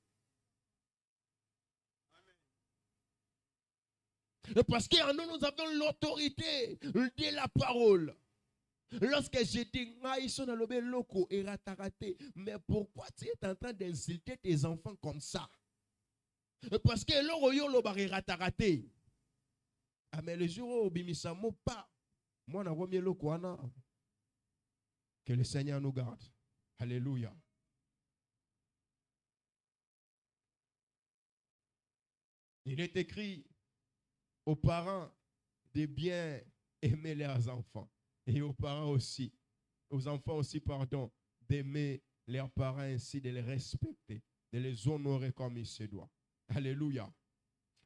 Parce qu'en nous, nous avons l'autorité de la parole. Lorsque j'ai dit, mais pourquoi tu es en train d'insulter tes enfants comme ça? Parce que l'autre, ah, mais le jour où Bimisamo pas, moi, je remis le Kouana. Que le Seigneur nous garde. Alléluia. Il est écrit aux parents de bien aimer leurs enfants. Et aux parents aussi, aux enfants aussi, pardon, d'aimer leurs parents ainsi, de les respecter, de les honorer comme il se doit. Alléluia.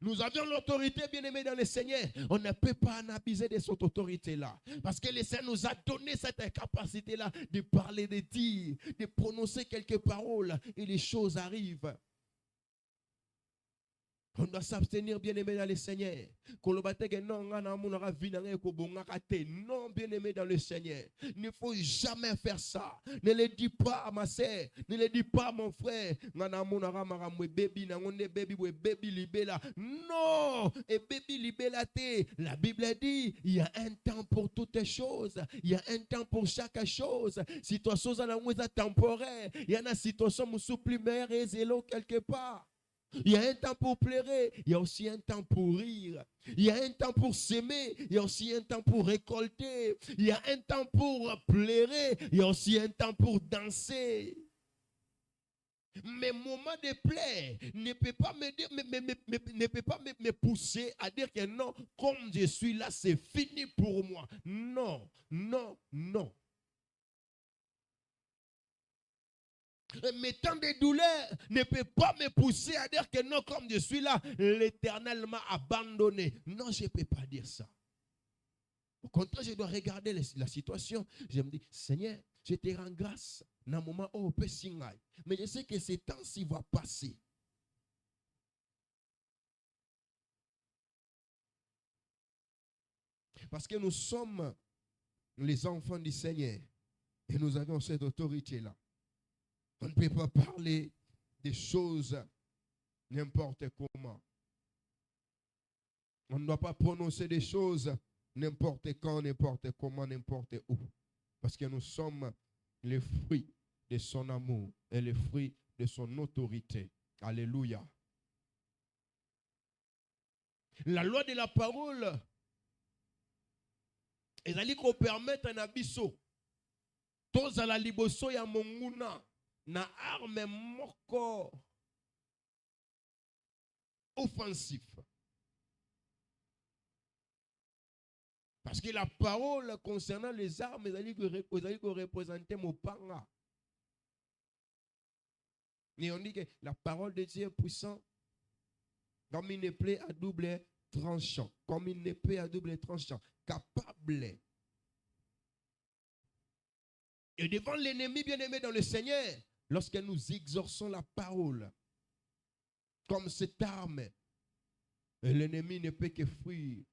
Nous avions l'autorité, bien-aimée dans le Seigneur. On ne peut pas en abuser de cette autorité-là. Parce que le Seigneur nous a donné cette capacité-là de parler, de dire, de prononcer quelques paroles et les choses arrivent. On doit s'abstenir, bien-aimé dans le Seigneur. Non, bien-aimé dans le Seigneur. Il ne faut jamais faire ça. Ne le dis pas à ma soeur. Ne le dis pas à mon frère. Non. Et baby libella. La Bible dit, il y a un temps pour toutes choses. Il y a un temps pour chaque chose. Situation temporaire. Il y a une situation supplémentaire et zélo quelque part. Il y a un temps pour pleurer, il y a aussi un temps pour rire. Il y a un temps pour s'aimer, il y a aussi un temps pour récolter. Il y a un temps pour pleurer, il y a aussi un temps pour danser. Mes moments de plaie ne peut pas me dire, ne peut pas me pousser à dire que non, comme je suis là, c'est fini pour moi. Non, non, non. Mes temps de douleur ne peuvent pas me pousser à dire que non, comme je suis là, l'Éternel m'a abandonné. Non, je ne peux pas dire ça. Au contraire, je dois regarder la situation. Je me dis, Seigneur, je te rends grâce dans un moment où on peut signer. Mais je sais que ces temps-ci vont passer. Parce que nous sommes les enfants du Seigneur. Et nous avons cette autorité-là. On ne peut pas parler des choses n'importe comment. On ne doit pas prononcer des choses n'importe quand, n'importe comment, n'importe où. Parce que nous sommes les fruits de son amour et les fruits de son autorité. Alléluia. La loi de la parole, elle a dit qu'on permette un abisso. Tous à la liboso ya monguna. Na arme moko offensif. Parce que la parole concernant les armes, elle représentait mon panga. Et on dit que la parole de Dieu est puissante comme une épée à double tranchant. Comme une épée à double tranchant. Capable. Et devant l'ennemi bien-aimé dans le Seigneur, lorsque nous exorçons la parole, comme cette arme, l'ennemi ne peut que fuir.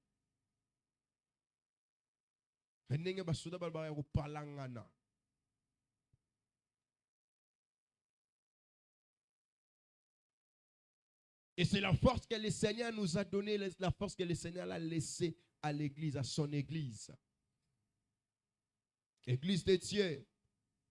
Et c'est la force que le Seigneur nous a donnée, la force que le Seigneur a laissée à l'église, à son église. Église de Dieu,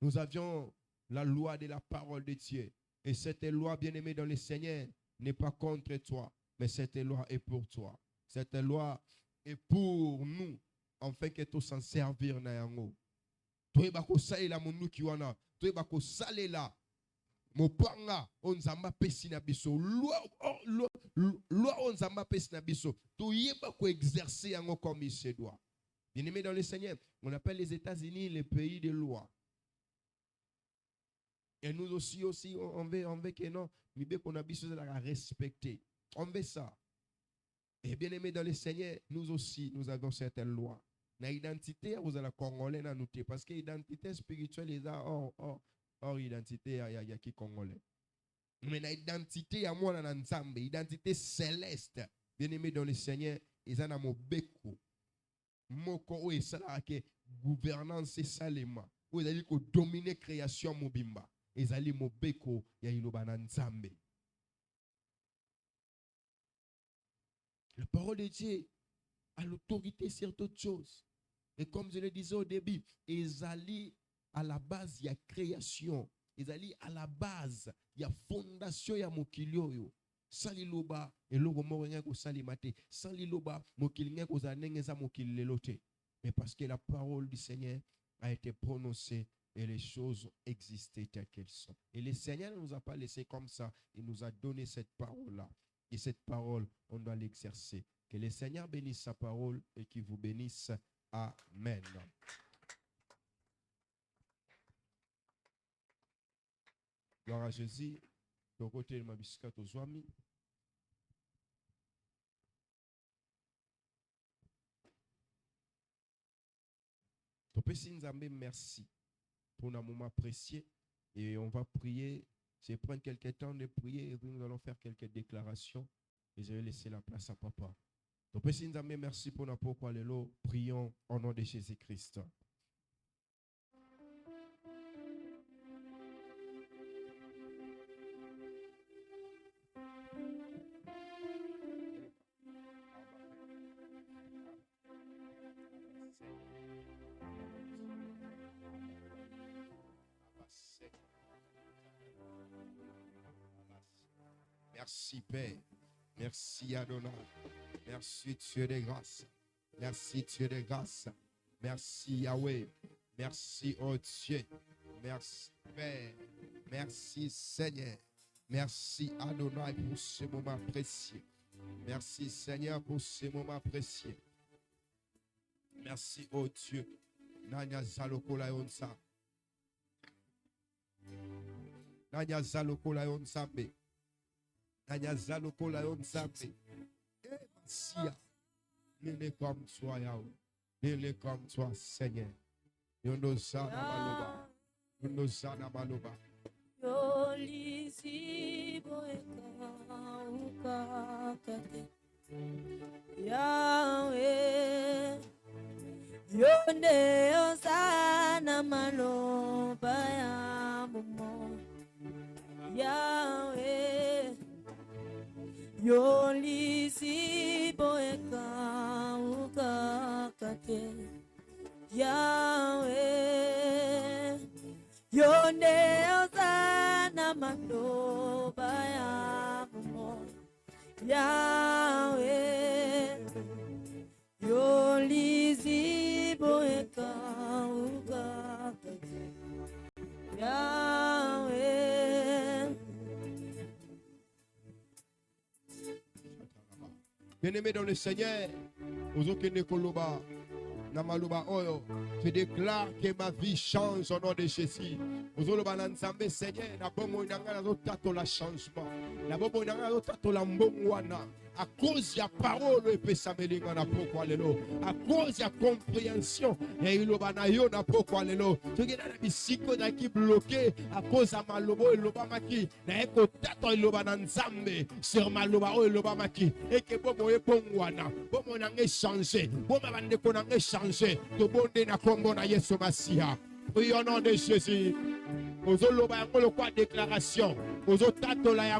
nous avions la loi de la parole de Dieu. Et cette loi, bien-aimée dans le Seigneur, n'est pas contre toi, mais cette loi est pour toi. Cette loi est pour nous, afin que tout s'en servir. Toi, bako salela munuki wana. Toi, bako salela. Mopanga onzamba pesi na biso. Loi onzamba pesi na biso. Toi, bako exercer yango comme il se doit. Bien-aimé dans le Seigneur, on appelle les États-Unis le pays de loi. Et nous aussi, on veut que non, qu'on a besoin de la respecter. On veut ça. Et bien aimé dans le Seigneur, nous aussi, nous avons certaines lois. La identité, vous allez congolais à noter. Parce que l'identité spirituelle est hors identité, il y a qui congolais. Mais l'identité, il y a moi dans l'ensemble. Identité céleste. Bien aimé dans le Seigneur, ils en ont beaucoup. Moko et ça, que gouvernance et salema. Vous allez dominer création mobimba. Ezali mobeko ya ilobana nzambe. La parole de Dieu a l'autorité sur toutes choses. Et comme je le disais au début, ezali à la base, il y a création. Ezali à la base, il y a fondation ya mokilio yo. Sali loba eloko moko nga ko sali mate. Sali loba mokili nga ko zanengeza mokili lelote. Mais parce que la parole du Seigneur a été prononcée et les choses existaient telles qu'elles sont. Et le Seigneur ne nous a pas laissé comme ça. Il nous a donné cette parole-là. Et cette parole, on doit l'exercer. Que le Seigneur bénisse sa parole et qu'il vous bénisse. Amen. Gloire à Jésus. De côté de ma biscuit aux amis. Merci pour un moment précieux. Et on va prier. Je vais prendre quelques temps de prier et nous allons faire quelques déclarations. Et je vais laisser la place à papa. Donc, merci pour notre pourquoi les lots. Prions au nom de Jésus-Christ. Merci Père. Merci Adonai. Merci Dieu de grâce. Merci Dieu de grâce. Merci Yahweh. Merci oh Dieu. Merci Père. Merci Seigneur. Merci Adonai pour ce moment précieux. Merci Seigneur pour ce moment précieux. Merci oh Dieu. Nanya zaloko la yonsa. Nanya zaloko la yonsa. Nanya zaloko la yonsa. Masia. Nele comme toi Yahweh. Nele comme toi Seigneur. Yondo sana maloba. Yondo sana maloba. Yolisi boeka ukakate Yahweh Yonde osana maloba ya mumo Yahweh Yolisi boeka ukakate Yahweh Yonde osana maloba ya mumo Yahweh Yolizi boeka ukakate Yahweh Bien-aimé dans le Seigneur, je déclare que ma vie change au nom de Jésus. Seigneur, la changement. À cause de la parole, à cause de la compréhension, et il a pourquoi les lots. Ce qui est dans la psycho qui bloqué à cause de Malobo et Lobamaki, n'a éco tato et Lobananzambe sur Maloba et Lobamaki, et que bon est bon wana, bon on a échangé, bon on a échangé, tout bon n'a combo na Yesu Masia. Oui, au nom de Jésus. Aux Oloba la déclaration, aux Otato la la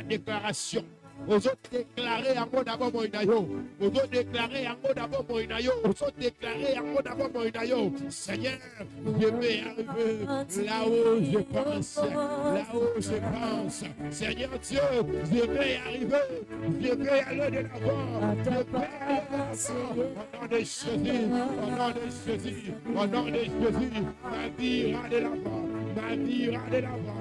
déclaration. Aux autres déclarés en mode d'abord moinayo. Aux autres déclarés en mode d'abord moinayo. Aux autres déclarés en mode d'abord moinayo. Seigneur, je vais arriver là où je pense. Là où je pense. Seigneur Dieu, je vais arriver. Je vais aller de l'avant. Je vais aller au nom de Jésus. Au nom de Jésus. Au nom de Jésus. Ma vie ira de l'avant. Ma vie ira de l'avant.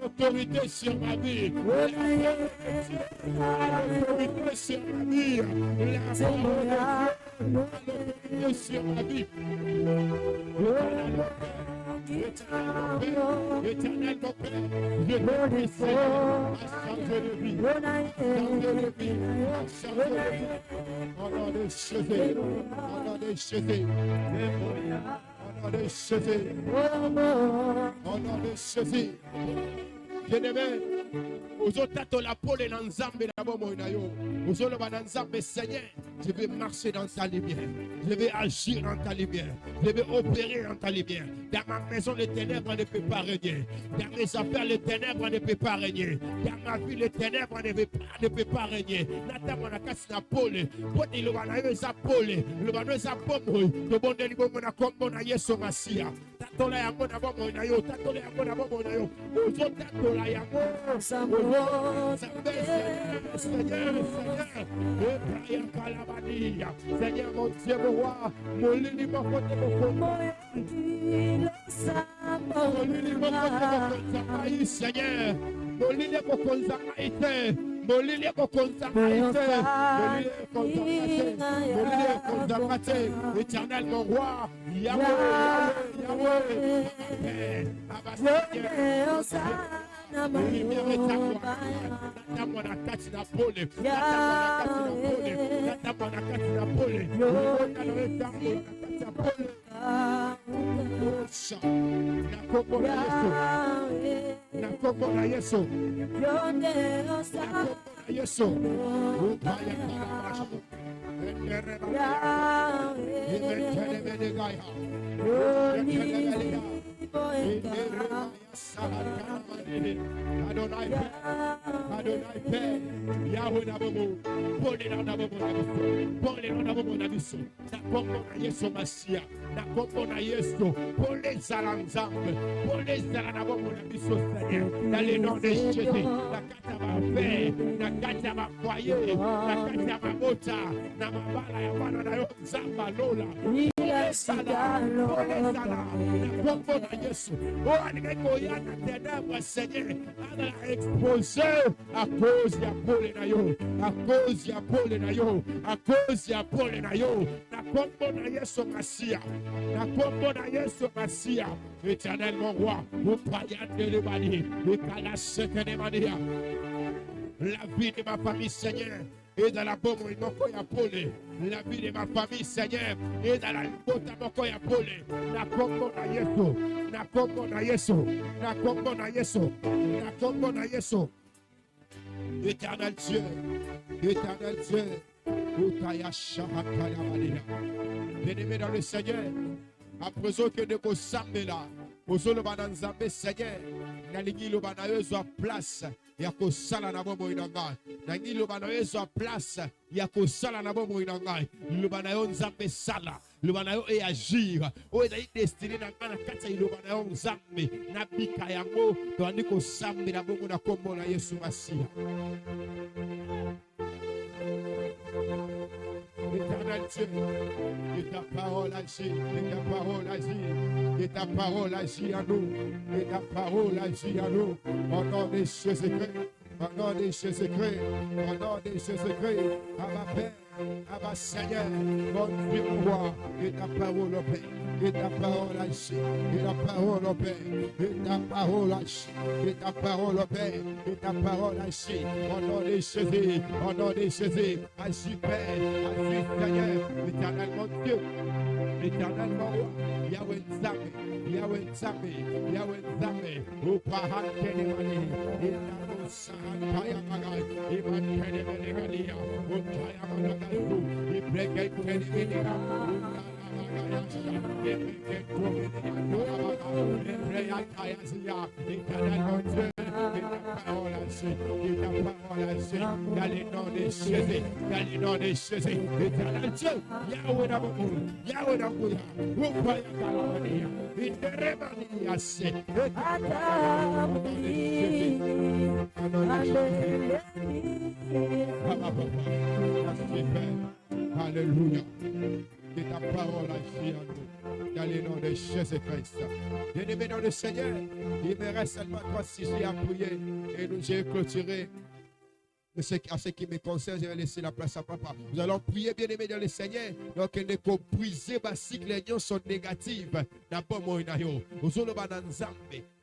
L'autorité sur ma vie, l'autorité sur ma vie, l'autorité sur ma vie. Éternel mon Père, je te prie à changer de vie, au nom de Jésus, au nom de Jésus, au nom de Jésus, au nom de Jésus. Bien-aimé, aux autres la pole dans Nzambe d'abord moinayo. Aux autres dans Nzambe Seigneur, je vais marcher dans ta lumière. Je vais agir dans ta lumière. Je vais opérer dans ta lumière. Dans ma maison, les ténèbres ne peuvent pas régner. Dans mes affaires, les ténèbres ne peuvent pas régner. Dans ma vie, les ténèbres ne peuvent pas régner. Nata monakas na pole. Poti le banayo za pole. Le banayo za pomo. Le bon de libo mona kombo na Yesu Masia. Tatola yango na bomo inayo. Tatola yango na bomo inayo. Ozo tatola yango. Seigneur, Seigneur. Seigneur, mon Dieu, mon roi. Mon lili mon côté mon combo. Seigneur, molile kokonza ite, molile kokonza ite, molile kokonza mate, éternel mon roi, Yahweh, Yahweh, Nakombola Yesu. Yesu. Yahweh nabomo, pole na nabomo na biso, nakombo na Yesu Masia, nakombo na Yesu, pole zala Nzambe, pole zala nabomo na biso Seigneur, dans le nom de Jésus, na kata ba paix, na kata ba foyer, na kata ba mota, na mabala ya wana na yo Nzamba lola, pole Sala, na kombo na Yesu. Oh, aliko yana ténèbres, Seigneur, ana exposé à cause ya pole na yo, à cause ya pole na yo, à cause ya pole na yo. Na kombo na Yesu Masia, na kombo na Yesu Masia. Éternel mon roi, au païen de l'Ébani, le calache de Mania. La vie de ma famille, Seigneur, et dans la bombe, il m'a polé. La vie de ma famille, Seigneur, et dans la botte, il m'a polé. Na kombo na Yesu, na kombo na Yesu, na kombo na Yesu, na kombo na Yesu. Éternel Dieu, éternel Dieu, Utaya Shahakaya Malia. Bien-aimé dans le Seigneur, à présent que de vos sambe là, aux autres bananzambe Seigneur, nalingi lo banayezo à place, yako sala na bomo inanga, nalingi lo banayezo à place, yako sala na bomo inanga, lo banayo nzambe sala, lo banayo e agir, o eza destiné na ngana kata lo banayo nzambe, na bika yango, to andiko sambe na bomo na kombo na Yesu Masia. Éternel Dieu, que ta parole agit, que ta parole agit, que ta parole agit à nous, que ta parole agit à nous, au nom des Jésus-Christ, au nom des Jésus-Christ, au nom des Jésus-Christ, à ma Père, à ma Seigneur, mon Dieu, roi, que ta parole opère. Que ta parole agit, que ta parole opère, que ta parole agit, que ta parole opère, que ta parole agit, au nom de Jésus, au nom de Jésus, agis Père, agis Seigneur, éternel mon Dieu, éternel mon roi, Yahweh Nzambe, Yahweh Nzambe, Yahweh Nzambe, au parent de Mani, et la Sarantaya Magai, et Mantene Menegalia, au Taya Managazu, et Break Menega, dans les noms de Jésus, dans les noms de Jésus, éternel Dieu, Yahweh Nabomu, Yahweh Naboya, Upaya Kalania, Interemania, c'est Alléluia. Que ta parole agit en nous, dans le nom de Jésus-Christ. Bien-aimé dans le Seigneur, il me reste seulement 3 sujets à prier et nous j'ai clôturé. À ce qui me concerne, je vais laisser la place à papa. Nous allons prier, bien-aimé dans le Seigneur. Donc, il ne faut briser les cycles, les liens sont négatifs. D'abord, moi, je vais vous dire,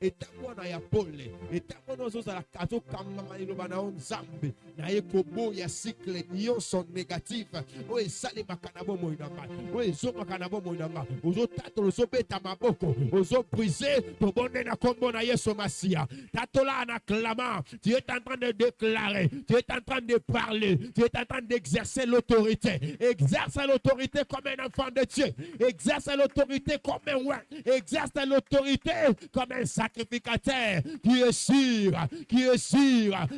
et tant na ya pole et tant nous la kazo kama ilo bana nzambe na yekobo ya cycle nion sont négatifs o esali makanabo mo inanga o ezo makanabo mo inanga ozo tato ozo beta maboko ozo briser to bonne na kombo na Yesu Masia tato la na clama tu es en train de déclarer tu es en train de parler tu es en train d'exercer l'autorité exerce l'autorité comme un enfant de Dieu exerce l'autorité comme un roi exerce l'autorité comme un sacrificateur qui est sûr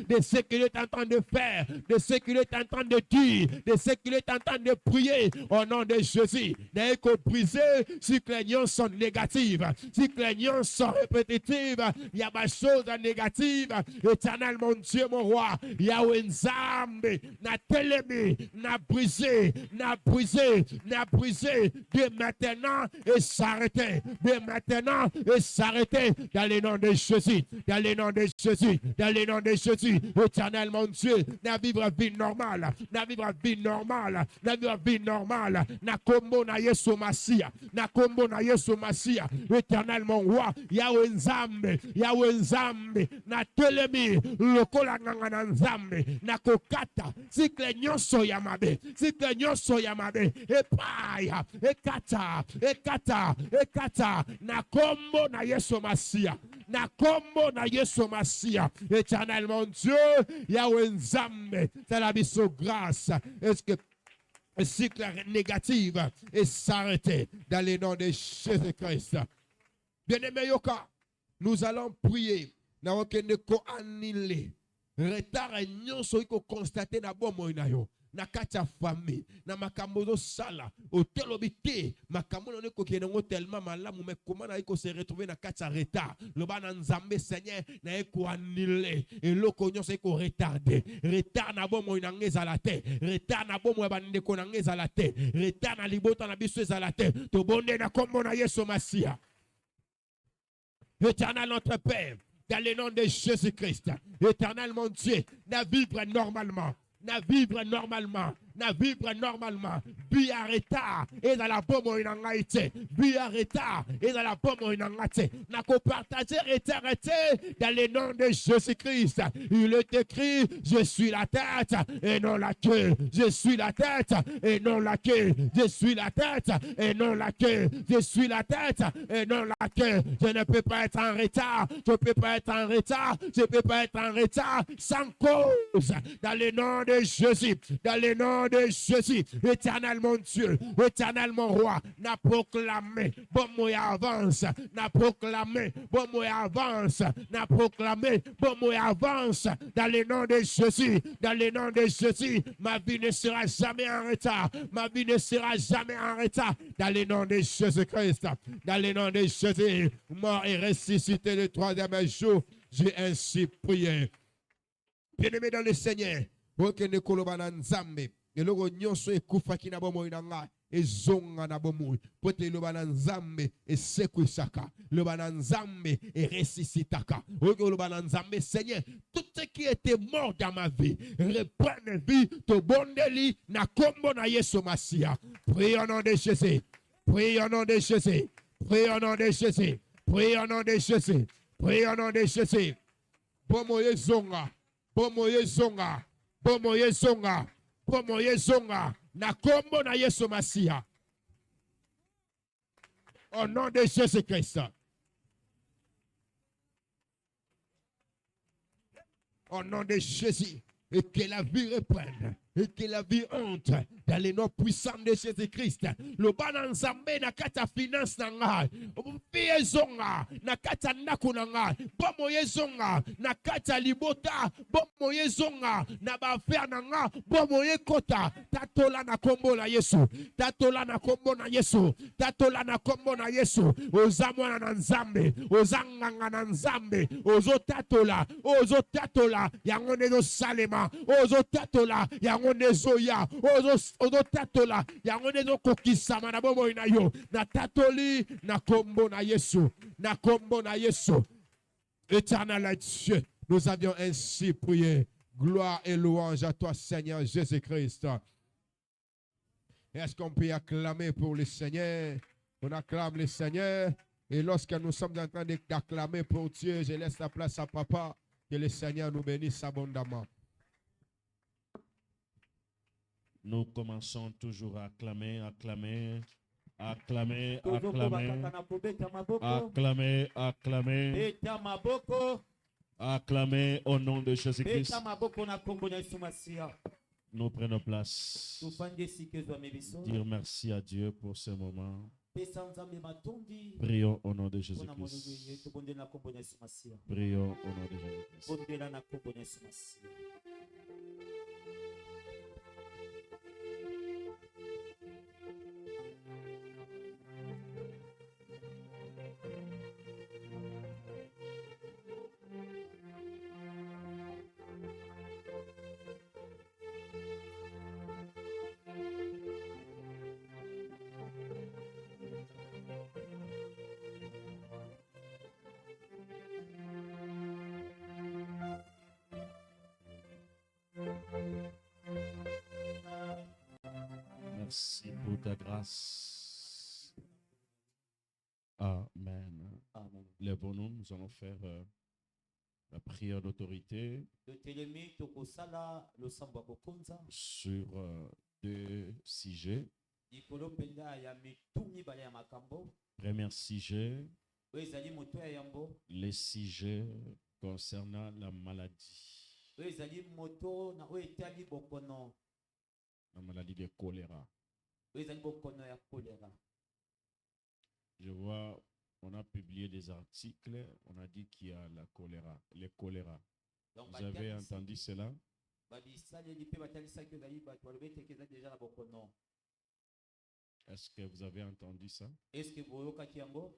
de ce qu'il est en train de faire, de ce qu'il est en train de dire, de ce qu'il est en train de prier au nom de Jésus. N'est que briser si les liens sont négatives, si les liens sont répétitives, il y a des choses négatives. Éternel mon Dieu, mon roi, Yahweh Nzambe, n'a télémé, n'a brisé de maintenant et s'arrêter, de maintenant et s'arrêter dans le nom de Jésus, dans le nom de Jésus, dans le nom de Jésus. Éternel mon Dieu, na vivre vie normale, na vivre vie normale, na vivre vie normale, na kombo na Yesu Masia, na kombo na Yesu Masia. Éternel mon roi, Yahweh Nzambe, na telemi, lokola nganga Nzambe, na kokata, sikle nyonso ya mabe, epaya, ekata, na kombo na Yesu Masia. Na kombo na Yesu Masia. Éternel mon Dieu, Yahweh Nzambe, c'est la mission grâce. Est-ce que le cycle négatif est s'arrêter dans le nom de Jésus-Christ? Bien-aimé Yoka, nous allons prier. Nous allons annuler retard et nous allons constater na bon moyen. na kati ya famille na makambo zo sala otelobi te makambo na ko kenongo tellement malamu mais comment na ko se retrouver na kati ya retard loba na nzambe Seigneur na ko annuler eloko nyonso ko retarder retard na bomo na ngeza la te retard na bomo ba ndeko na ngeza la te retard na libota na biso ezala te to bonde na kombo na Yesu Masia. Éternel notre Père, dans le nom de Jésus-Christ, éternel mon Dieu, na vivre normalement, na vivre normalement, na vivre normalement. Bi arrêta et dans la pomme in angaite. Bi arrêta et dans la pomme in angate. Na ko partager et arrêter dans le nom de Jésus-Christ. Il est écrit, je suis la tête et non la queue. Je suis la tête et non la queue. Je suis la tête et non la queue. Je suis la tête et non la queue. Je ne peux pas être en retard. Je ne peux pas être en retard. Je ne peux pas être en retard sans cause. Dans le nom de Jésus. Dans le nom de Jésus, éternel mon Dieu, éternel mon roi, n'a proclamé, bon moi avance, n'a proclamé, bon moi avance, n'a proclamé, bon moi avance, dans le nom de Jésus, dans le nom de Jésus, ma vie ne sera jamais en retard, ma vie ne sera jamais en retard, dans le nom de Jésus-Christ, dans le nom de Jésus, mort et ressuscité le troisième jour, j'ai ainsi prié. Bien-aimé dans le Seigneur, okende koloba na nzambe eloko nyonso ekufa kina bomo inanga ezonga na bomo pote loba na nzambe esekwisaka loba na nzambe eresisitaka okende loba na nzambe Seigneur tout ce qui était mort dans ma vie reprenne vie to bondeli na kombo na Yesu Masia. Prie au nom de Jésus, prie au nom de Jésus, prie au nom de Jésus, prie au nom de Jésus, prie au nom de Jésus. Bomo yezonga, bomo yezonga, bomo yezonga, bomo yezonga, na kombo na Yesu Masia. Au nom de Jésus-Christ. Au nom de Jésus. Et que la vie reprenne. Et que la vie entre dans les noms puissants de Jésus-Christ. Le banan zambe na kata finance na ngai. Vie zonga na kata ndako na ngai. Bomo yezonga na kata libota. Bomo yezonga na ba affaire na ngai. Bomo yekota. Tatola na kombo na Yesu. Tatola na kombo na Yesu. Tatola na kombo na Yesu. Ozamwana na nzambe. Ozanganga na nzambe. Ozo tatola. Ozo tatola. Yango nezo salema. Ozo tatola. Yango nezoya ozo tatola yango nezo kokisama na bomo ina yo na tatoli na kombo na Yesu na kombo na Yesu. Éternel Dieu, nous avions ainsi prié. Gloire et louange à toi Seigneur Jésus-Christ. Est-ce qu'on peut acclamer pour le Seigneur? On acclame le Seigneur et lorsque nous sommes en train d'acclamer pour Dieu, je laisse la place à papa, que le Seigneur nous bénisse abondamment. Nous commençons toujours à acclamer, acclamer, acclamer, acclamer, acclamer, acclamer, acclamer au nom de Jésus-Christ. Nous prenons place. Dire merci à Dieu pour ce moment. Prions au nom de Jésus-Christ. Prions au nom de Jésus-Christ. Merci pour ta grâce. Amen. Amen. Lèvons-nous, nous allons faire la prière d'autorité sur deux sujets. Premier sujet, les sujets concernant la maladie. La maladie de choléra. Je vois, on a publié des articles, on a dit qu'il y a la choléra, les choléra. Vous avez entendu cela? Est-ce que vous avez entendu ça? Est-ce que vous avez entendu?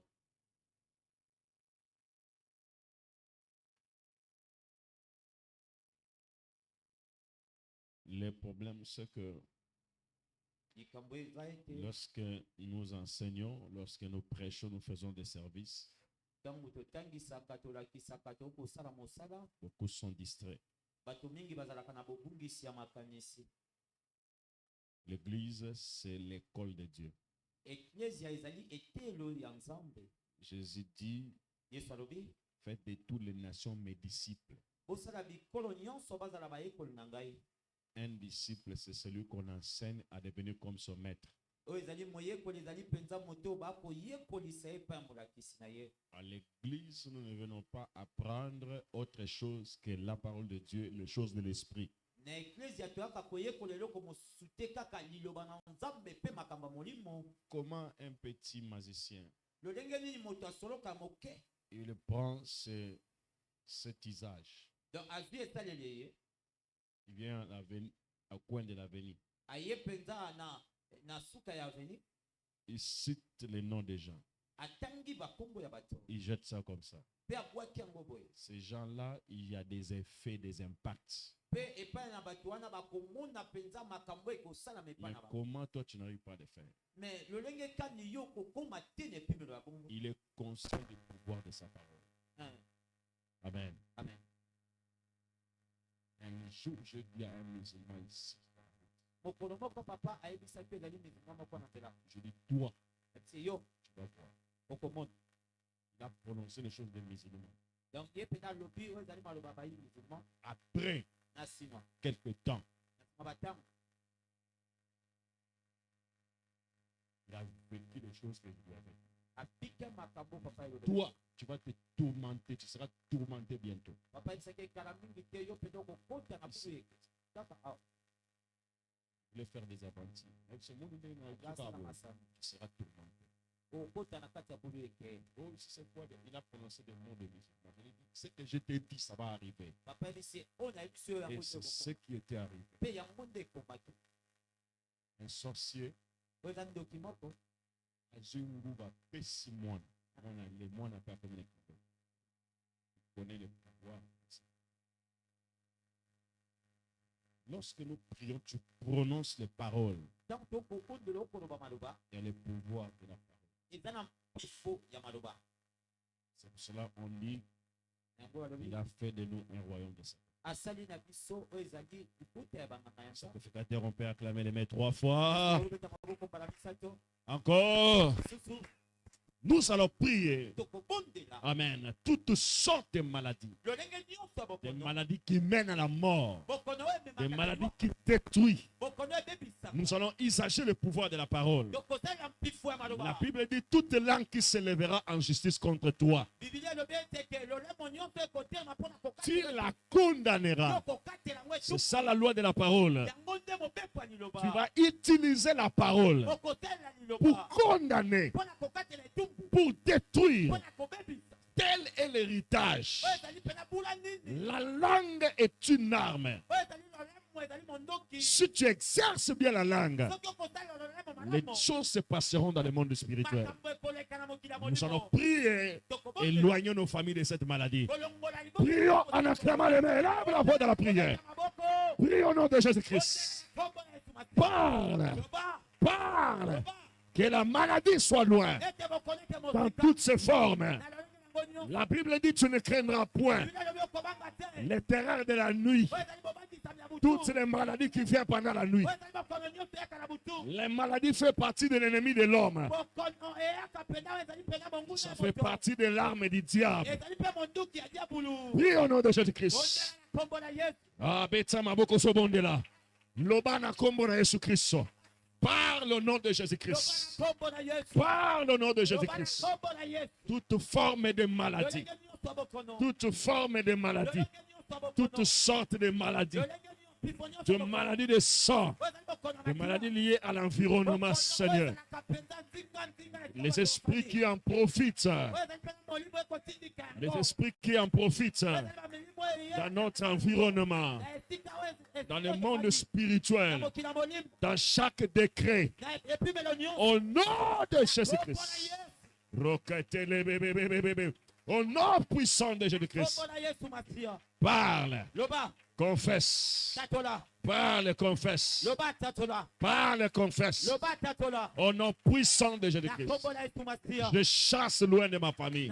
Le problème, c'est que lorsque nous enseignons, lorsque nous prêchons, nous faisons des services, beaucoup sont distraits. L'église, c'est l'école de Dieu. Jésus dit, faites de toutes les nations mes disciples. Un disciple, c'est celui qu'on enseigne à devenir comme son maître. À l'église, nous ne venons pas apprendre autre chose que la parole de Dieu, les choses de l'esprit. Comment un petit magicien, il prend cet usage. Il vient au coin de l'avenue. Il cite les noms des gens. Il jette ça comme ça. Ces gens-là, il y a des effets, des impacts. Mais comment toi tu n'arrives pas à le faire? Il est conscient du pouvoir de sa parole. Amen. Amen. Un jour, je dis à un musulman ici. Je dis, toi, tu vas voir. Il a prononcé les choses des musulmans. Après quelques temps, il a vécu les choses que je lui avais. Toi, tu vas te tourmenter, tu seras tourmenté bientôt. Je voulais faire des aventures. Ce monde, tu seras tourmenté. Oh, c'est quoi? Il a prononcé des mots de musulmans. Il dit, ce que je t'ai dit, ça va arriver. Et c'est ce qui était arrivé. Un sorcier a Zungu va péci moine. Les moines n'ont pas comme les coups. Il connaît le pouvoir. Lorsque nous prions, tu prononces les paroles. Il y a le pouvoir de la parole. C'est pour cela qu'on dit, il a fait de nous un royaume de Satan. Sacrificateur, on peut acclamer les mains 3 fois. Encore. Nous allons prier. Amen. Toutes sortes de maladies. Des maladies qui mènent à la mort. Des maladies qui détruisent. Nous allons usager le pouvoir de la parole. La Bible dit toute langue qui se lèvera en justice contre toi, tu la condamneras. C'est ça la loi de la parole. Tu vas utiliser la parole pour condamner, pour détruire. Tel est l'héritage. La langue est une arme. Si tu exerces bien la langue, les choses se passeront dans le monde spirituel. Nous allons prier, éloignons nos familles de cette maladie. Prions en acclamant les mains. Lève la voix dans la prière. Prions au nom de Jésus-Christ. Parle. Parle. Que la maladie soit loin dans toutes ses formes. La Bible dit tu ne craindras point les terreurs de la nuit. Toutes les maladies qui viennent pendant la nuit. Les maladies font partie de l'ennemi de l'homme. Ça fait partie de l'arme du diable. Oui, au nom de Jésus-Christ. Ah, Betsama Boko Sobondela. Lobana Kombona Jésus-Christ. Parle au nom de Jésus-Christ. Parle au nom de Jésus-Christ. Toute forme de maladie. Toute forme de maladie. Toutes sortes de maladies. De maladies de sang. Des maladies liées à l'environnement, Seigneur. Les esprits qui en profitent. Les esprits qui en profitent dans notre environnement. dans le monde spirituel, dans chaque décret, au nom de Jésus-Christ. Au nom puissant de Jésus-Christ. Parle. Confesse. Parle, confesse. Parle, confesse. Au nom puissant de Jésus-Christ. Je chasse loin de ma famille,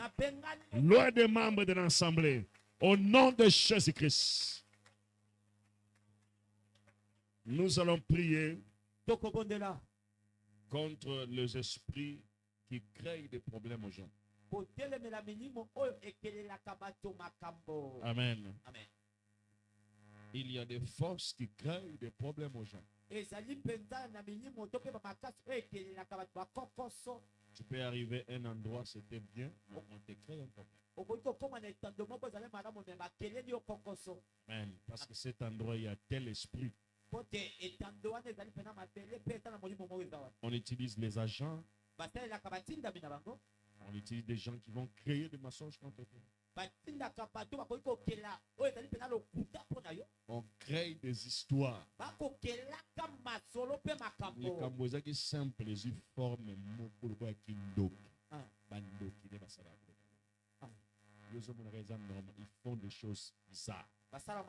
loin des membres de l'Assemblée. Au nom de Jésus-Christ. Nous allons prier contre les esprits qui créent des problèmes aux gens. Amen. Amen. Il y a des forces qui créent des problèmes aux gens. Tu peux arriver à un endroit, c'était bien, mais on te crée un problème. Amen. Parce que cet endroit, il y a tel esprit. On utilise les agents. On utilise des gens qui vont créer des mensonges contre toi. On crée des histoires. Les Cambodgiens qui simple, les forment ils font des choses bizarres. Afin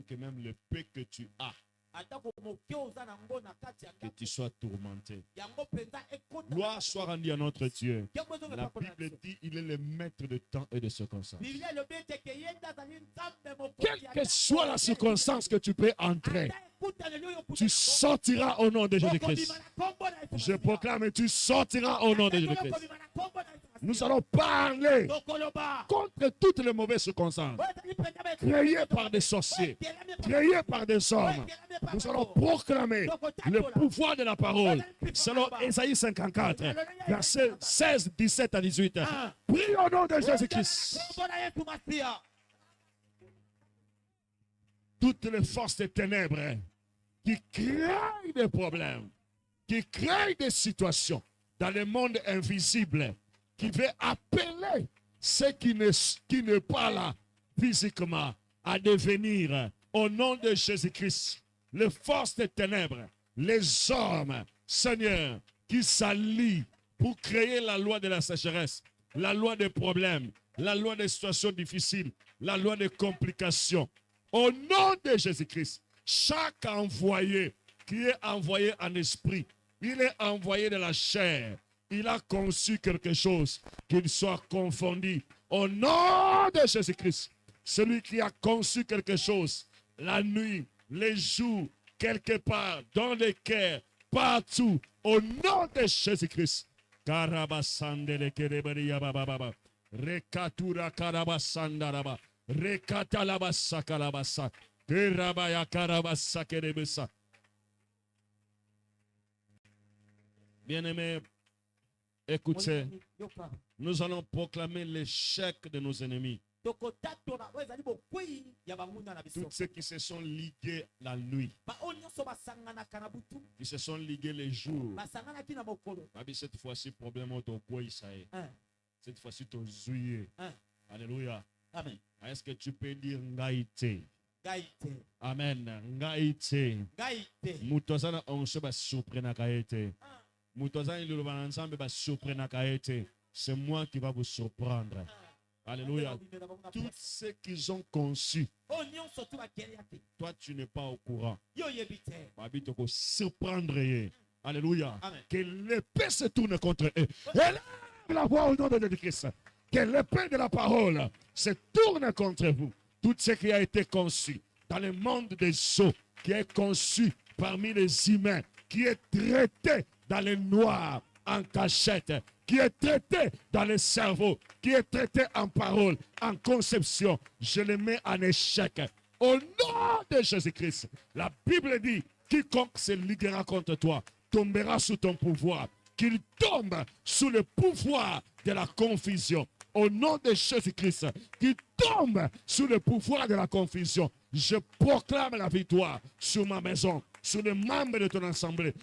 que même le peu que tu as, que tu sois tourmenté. Gloire soit rendue à notre Dieu. La Bible dit il est le maître de temps et de circonstances. Quelle que soit la circonstance que tu peux entrer, tu sortiras au nom de Jésus-Christ. Je proclame, tu sortiras au nom de Jésus-Christ. Nous allons parler contre toutes les mauvaises circonstances créées par des sorciers, créées par des hommes. Nous allons proclamer le pouvoir de la parole selon Ésaïe 54, versets 16, 17 à 18. Prie au nom de Jésus-Christ. Toutes les forces des ténèbres qui créent des problèmes, qui créent des situations dans le monde invisible, qui veut appeler ceux qui ne pas là physiquement à devenir au nom de Jésus-Christ. Les forces des ténèbres, les hommes, Seigneur, qui s'allient pour créer la loi de la sécheresse, la loi des problèmes, la loi des situations difficiles, la loi des complications. Au nom de Jésus-Christ, chaque envoyé qui est envoyé en esprit, il est envoyé de la chair. Il a conçu quelque chose qu'il soit confondu. Au nom de Jésus-Christ, celui qui a conçu quelque chose, la nuit, les jours, quelque part, dans les cœurs, partout, au nom de Jésus-Christ. Karabasandele kereberia bababa. Rekatura karabasandaraba. Rekatalabasa kalabasa. Kerabaya karabasa kerebesa. Bien-aimés, écoutez, nous allons proclamer l'échec de nos ennemis. Tous ceux qui se sont ligués la nuit, qui se sont ligués les jours. Cette fois-ci, problème au quoi il s'agit. Cette fois-ci, tu as zouillé. Alléluia. Amen. Est-ce que tu peux dire ngaïté? Amen. Ngaïté. Moutozana on se va surprendre ngaïté. Moutozana il va ensemble va surprendre ngaïté. C'est moi qui va vous surprendre. Alléluia. Tout ce qu'ils ont conçu, toi tu n'es pas au courant. Babi te surprendre. Alléluia. Amen. Que l'épée se tourne contre eux. Élève la voix au nom de Jésus-Christ. Que l'épée de la parole se tourne contre vous. Tout ce qui a été conçu dans le monde des eaux, qui est conçu parmi les humains, qui est traité dans les noirs, en cachette, qui est traité dans le cerveau, qui est traité en parole, en conception, je le mets en échec. Au nom de Jésus-Christ, la Bible dit, quiconque se liguera contre toi tombera sous ton pouvoir, qu'il tombe sous le pouvoir de la confusion. Au nom de Jésus-Christ, qu'il tombe sous le pouvoir de la confusion. Je proclame la victoire sur ma maison, sur les membres de ton assemblée,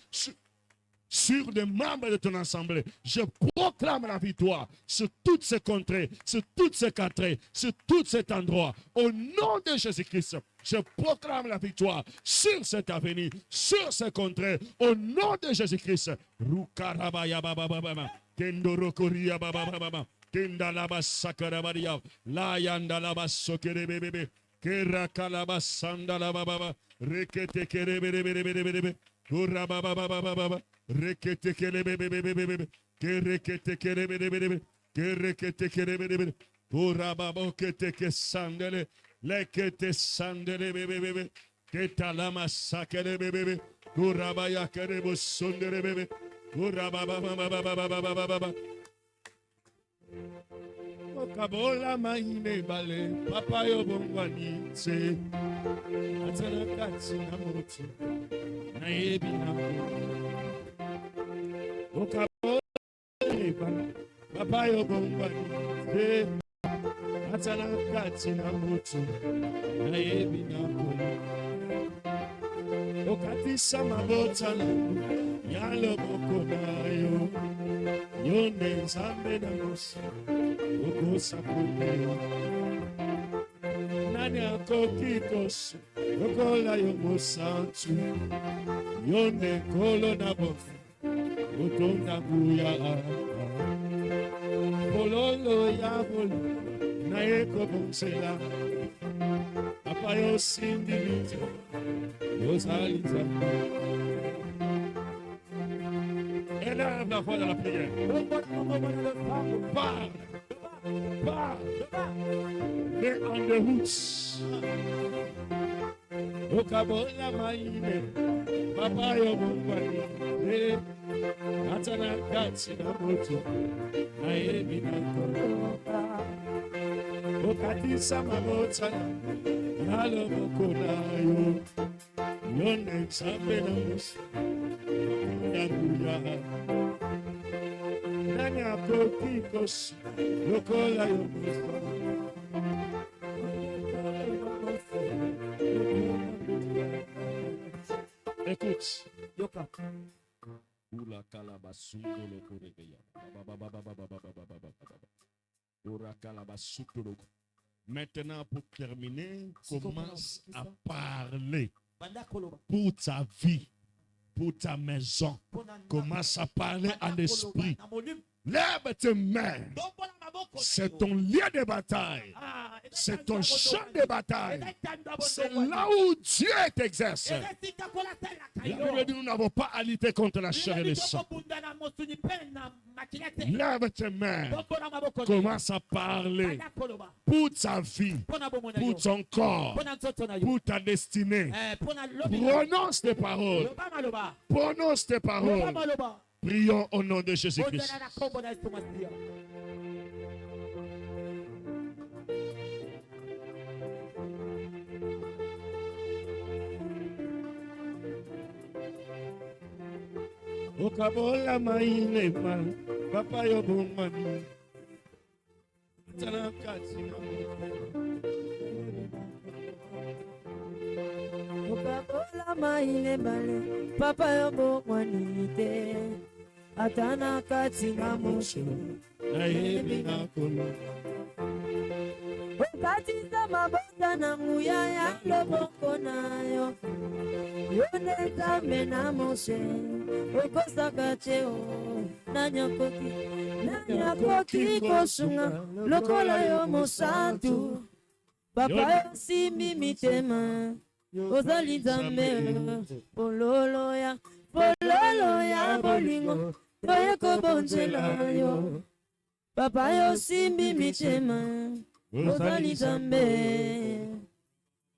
sur les membres de ton assemblée. Je proclame la victoire sur toutes ces contrées, sur toutes ces contrées, sur tout cet endroit. Au nom de Jésus-Christ, je proclame la victoire sur cet avenir, sur ces contrées. Au nom de Jésus-Christ. Rukarabaya baba baba. Kendorokoria baba baba. Kendalaba sakarabaria. La yandalaba sokere bebe. Kerakalaba sandalaba baba. Rekete kere bebe. Urabababababa. Rekete kere bebe. Kerekete kere bebe. Kerekete kere bebe. Urababokete ke sandele. Lekete sandele bebe. Ketalama sakere bebe. Urabaya kere busundere bebe. Urabababababa. Okabola maine bale. Papa yo bongwani se. Atana katsi na moto. Na yebi na Okabola bale. Papa yo bongwani se. Atana katsi na moto. Na yebi na Okatisa mabotana. Yalo boko na yo. Yone zambe na mosa. Okosa kume. Nani akokikos. Okola yo mosantu. Yone kolo na bofu. Otonda buya. Pololo ya bolo. Na eko bonsela. Papa yo sindi lito. Yo salita. Élève la voix de la prière. Parle. Mets en déroute. Okabola maine. Papa yo bongwani. Atana katsi na moto. Na yebi na Okatisa mabotana. Yalo boko na yo. Yone zambe na mosa. Nanya kokikos lokola yo. Écoute. Yoka. Ula kalabasundo lokorebeya. Ura kalabasundo. Maintenant pour terminer, commence à parler pour ta vie. Pour ta maison, commence à parler en esprit. Lève tes mains. C'est ton lieu de bataille. C'est ton champ de bataille. C'est là où Dieu t'exerce. Nous n'avons pas à lutter contre la chair et le sang. Lève tes mains. Commence à parler pour ta vie, pour ton corps, pour ta destinée. Prononce tes paroles. Prononce tes paroles. Prions au nom de Jésus-Christ. Okabola maine mal, papa yo bongwani. Atana katsi na Okabola maine bale, papa yo bongwani te. Atana katsi na moto. na yebi na kolo. Okatisa mabota na nguya ya loboko na yo. Yone zambe na mose. Okosaka cheo. Nanyakoki kosunga. Lokola yo mosantu. Papa yo simbi mitema. Ozali zambe. Pololo ya bolingo. Toye kobonzela yo. Papa yo simbi mitema. Ozali zambe.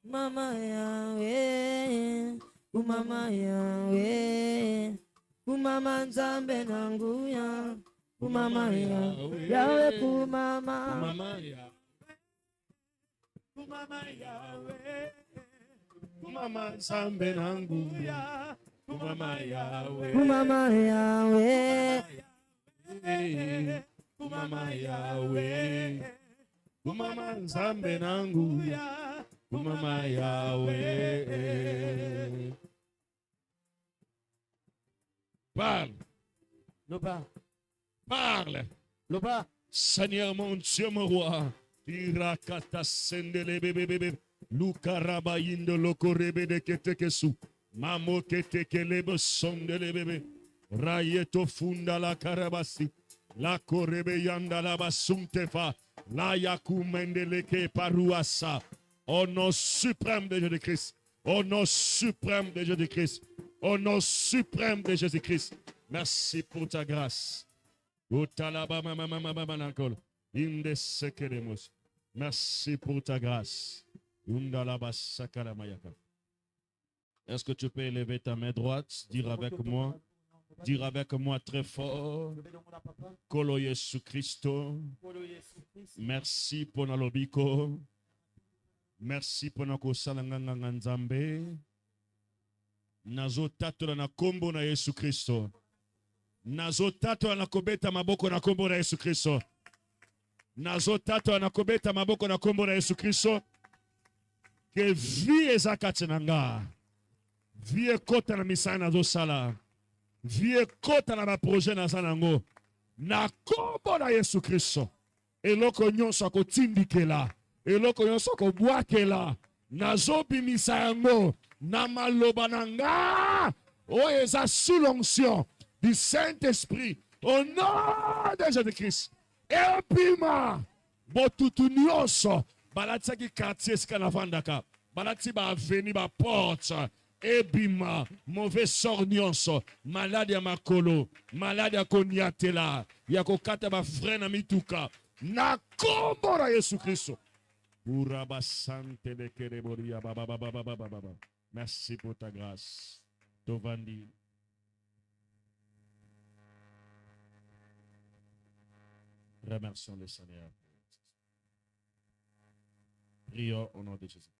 Mama yawe. Umama yawe. Umama nzambe nanguya. Umama yawe. Yawe kumama. Umama yawe. Umama yawe. Umama nzambe nanguya. Umama yawe. Umama yawe. Umama yawe. Umama nzambe nanguya. Umama yawe. Parle. Loba. Parle. Loba. Seigneur mon Dieu, mon roi. Irakata sendele bebe. Lukaraba indo lokorebe de ketekesu. Mamo ketekelebe sondele bebe. Rayeto funda la karabasi. La korebe yanda la basuntefa. La yakumendele ke paruasa. Au nom suprême de Jésus-Christ. Au nom suprême de Jésus-Christ. Au nom suprême de Jésus-Christ. Merci pour ta grâce. Merci pour ta grâce. Est-ce que tu peux élever ta main droite, dire avec moi très fort, Kolo Yesu Christo, merci pour nalobiko, merci pour nakosala nzambe, nazotato na kombo na Yesu Christo, nazotato na kobeta maboko na kombo na Yesu Christo, nazotato na kobeta maboko na kombo na Yesu Christo, que vie ezakati nanga, vie kota na misana nazosala, vie kota na ba projet na sanango, na kombo na Yesu Christo, eloko nyonso akotindikela, eloko nyonso akobwakela, nazobimisa yango, na maloba nanga, o eza sous l'onction du Saint-Esprit, au nom de Jésus-Christ, et pima, botutu nyonso, balati quartier skana vandaka, balati ba avenue ba porte, ebima, mauvais sort nyonso, malade ya makolo, malade ya koniatela, ya kokata ba frère na mituka, na kombo na Yesu Christo. Merci pour ta grâce. Tovandi. Remercions le Seigneur. Prions au nom de Jésus.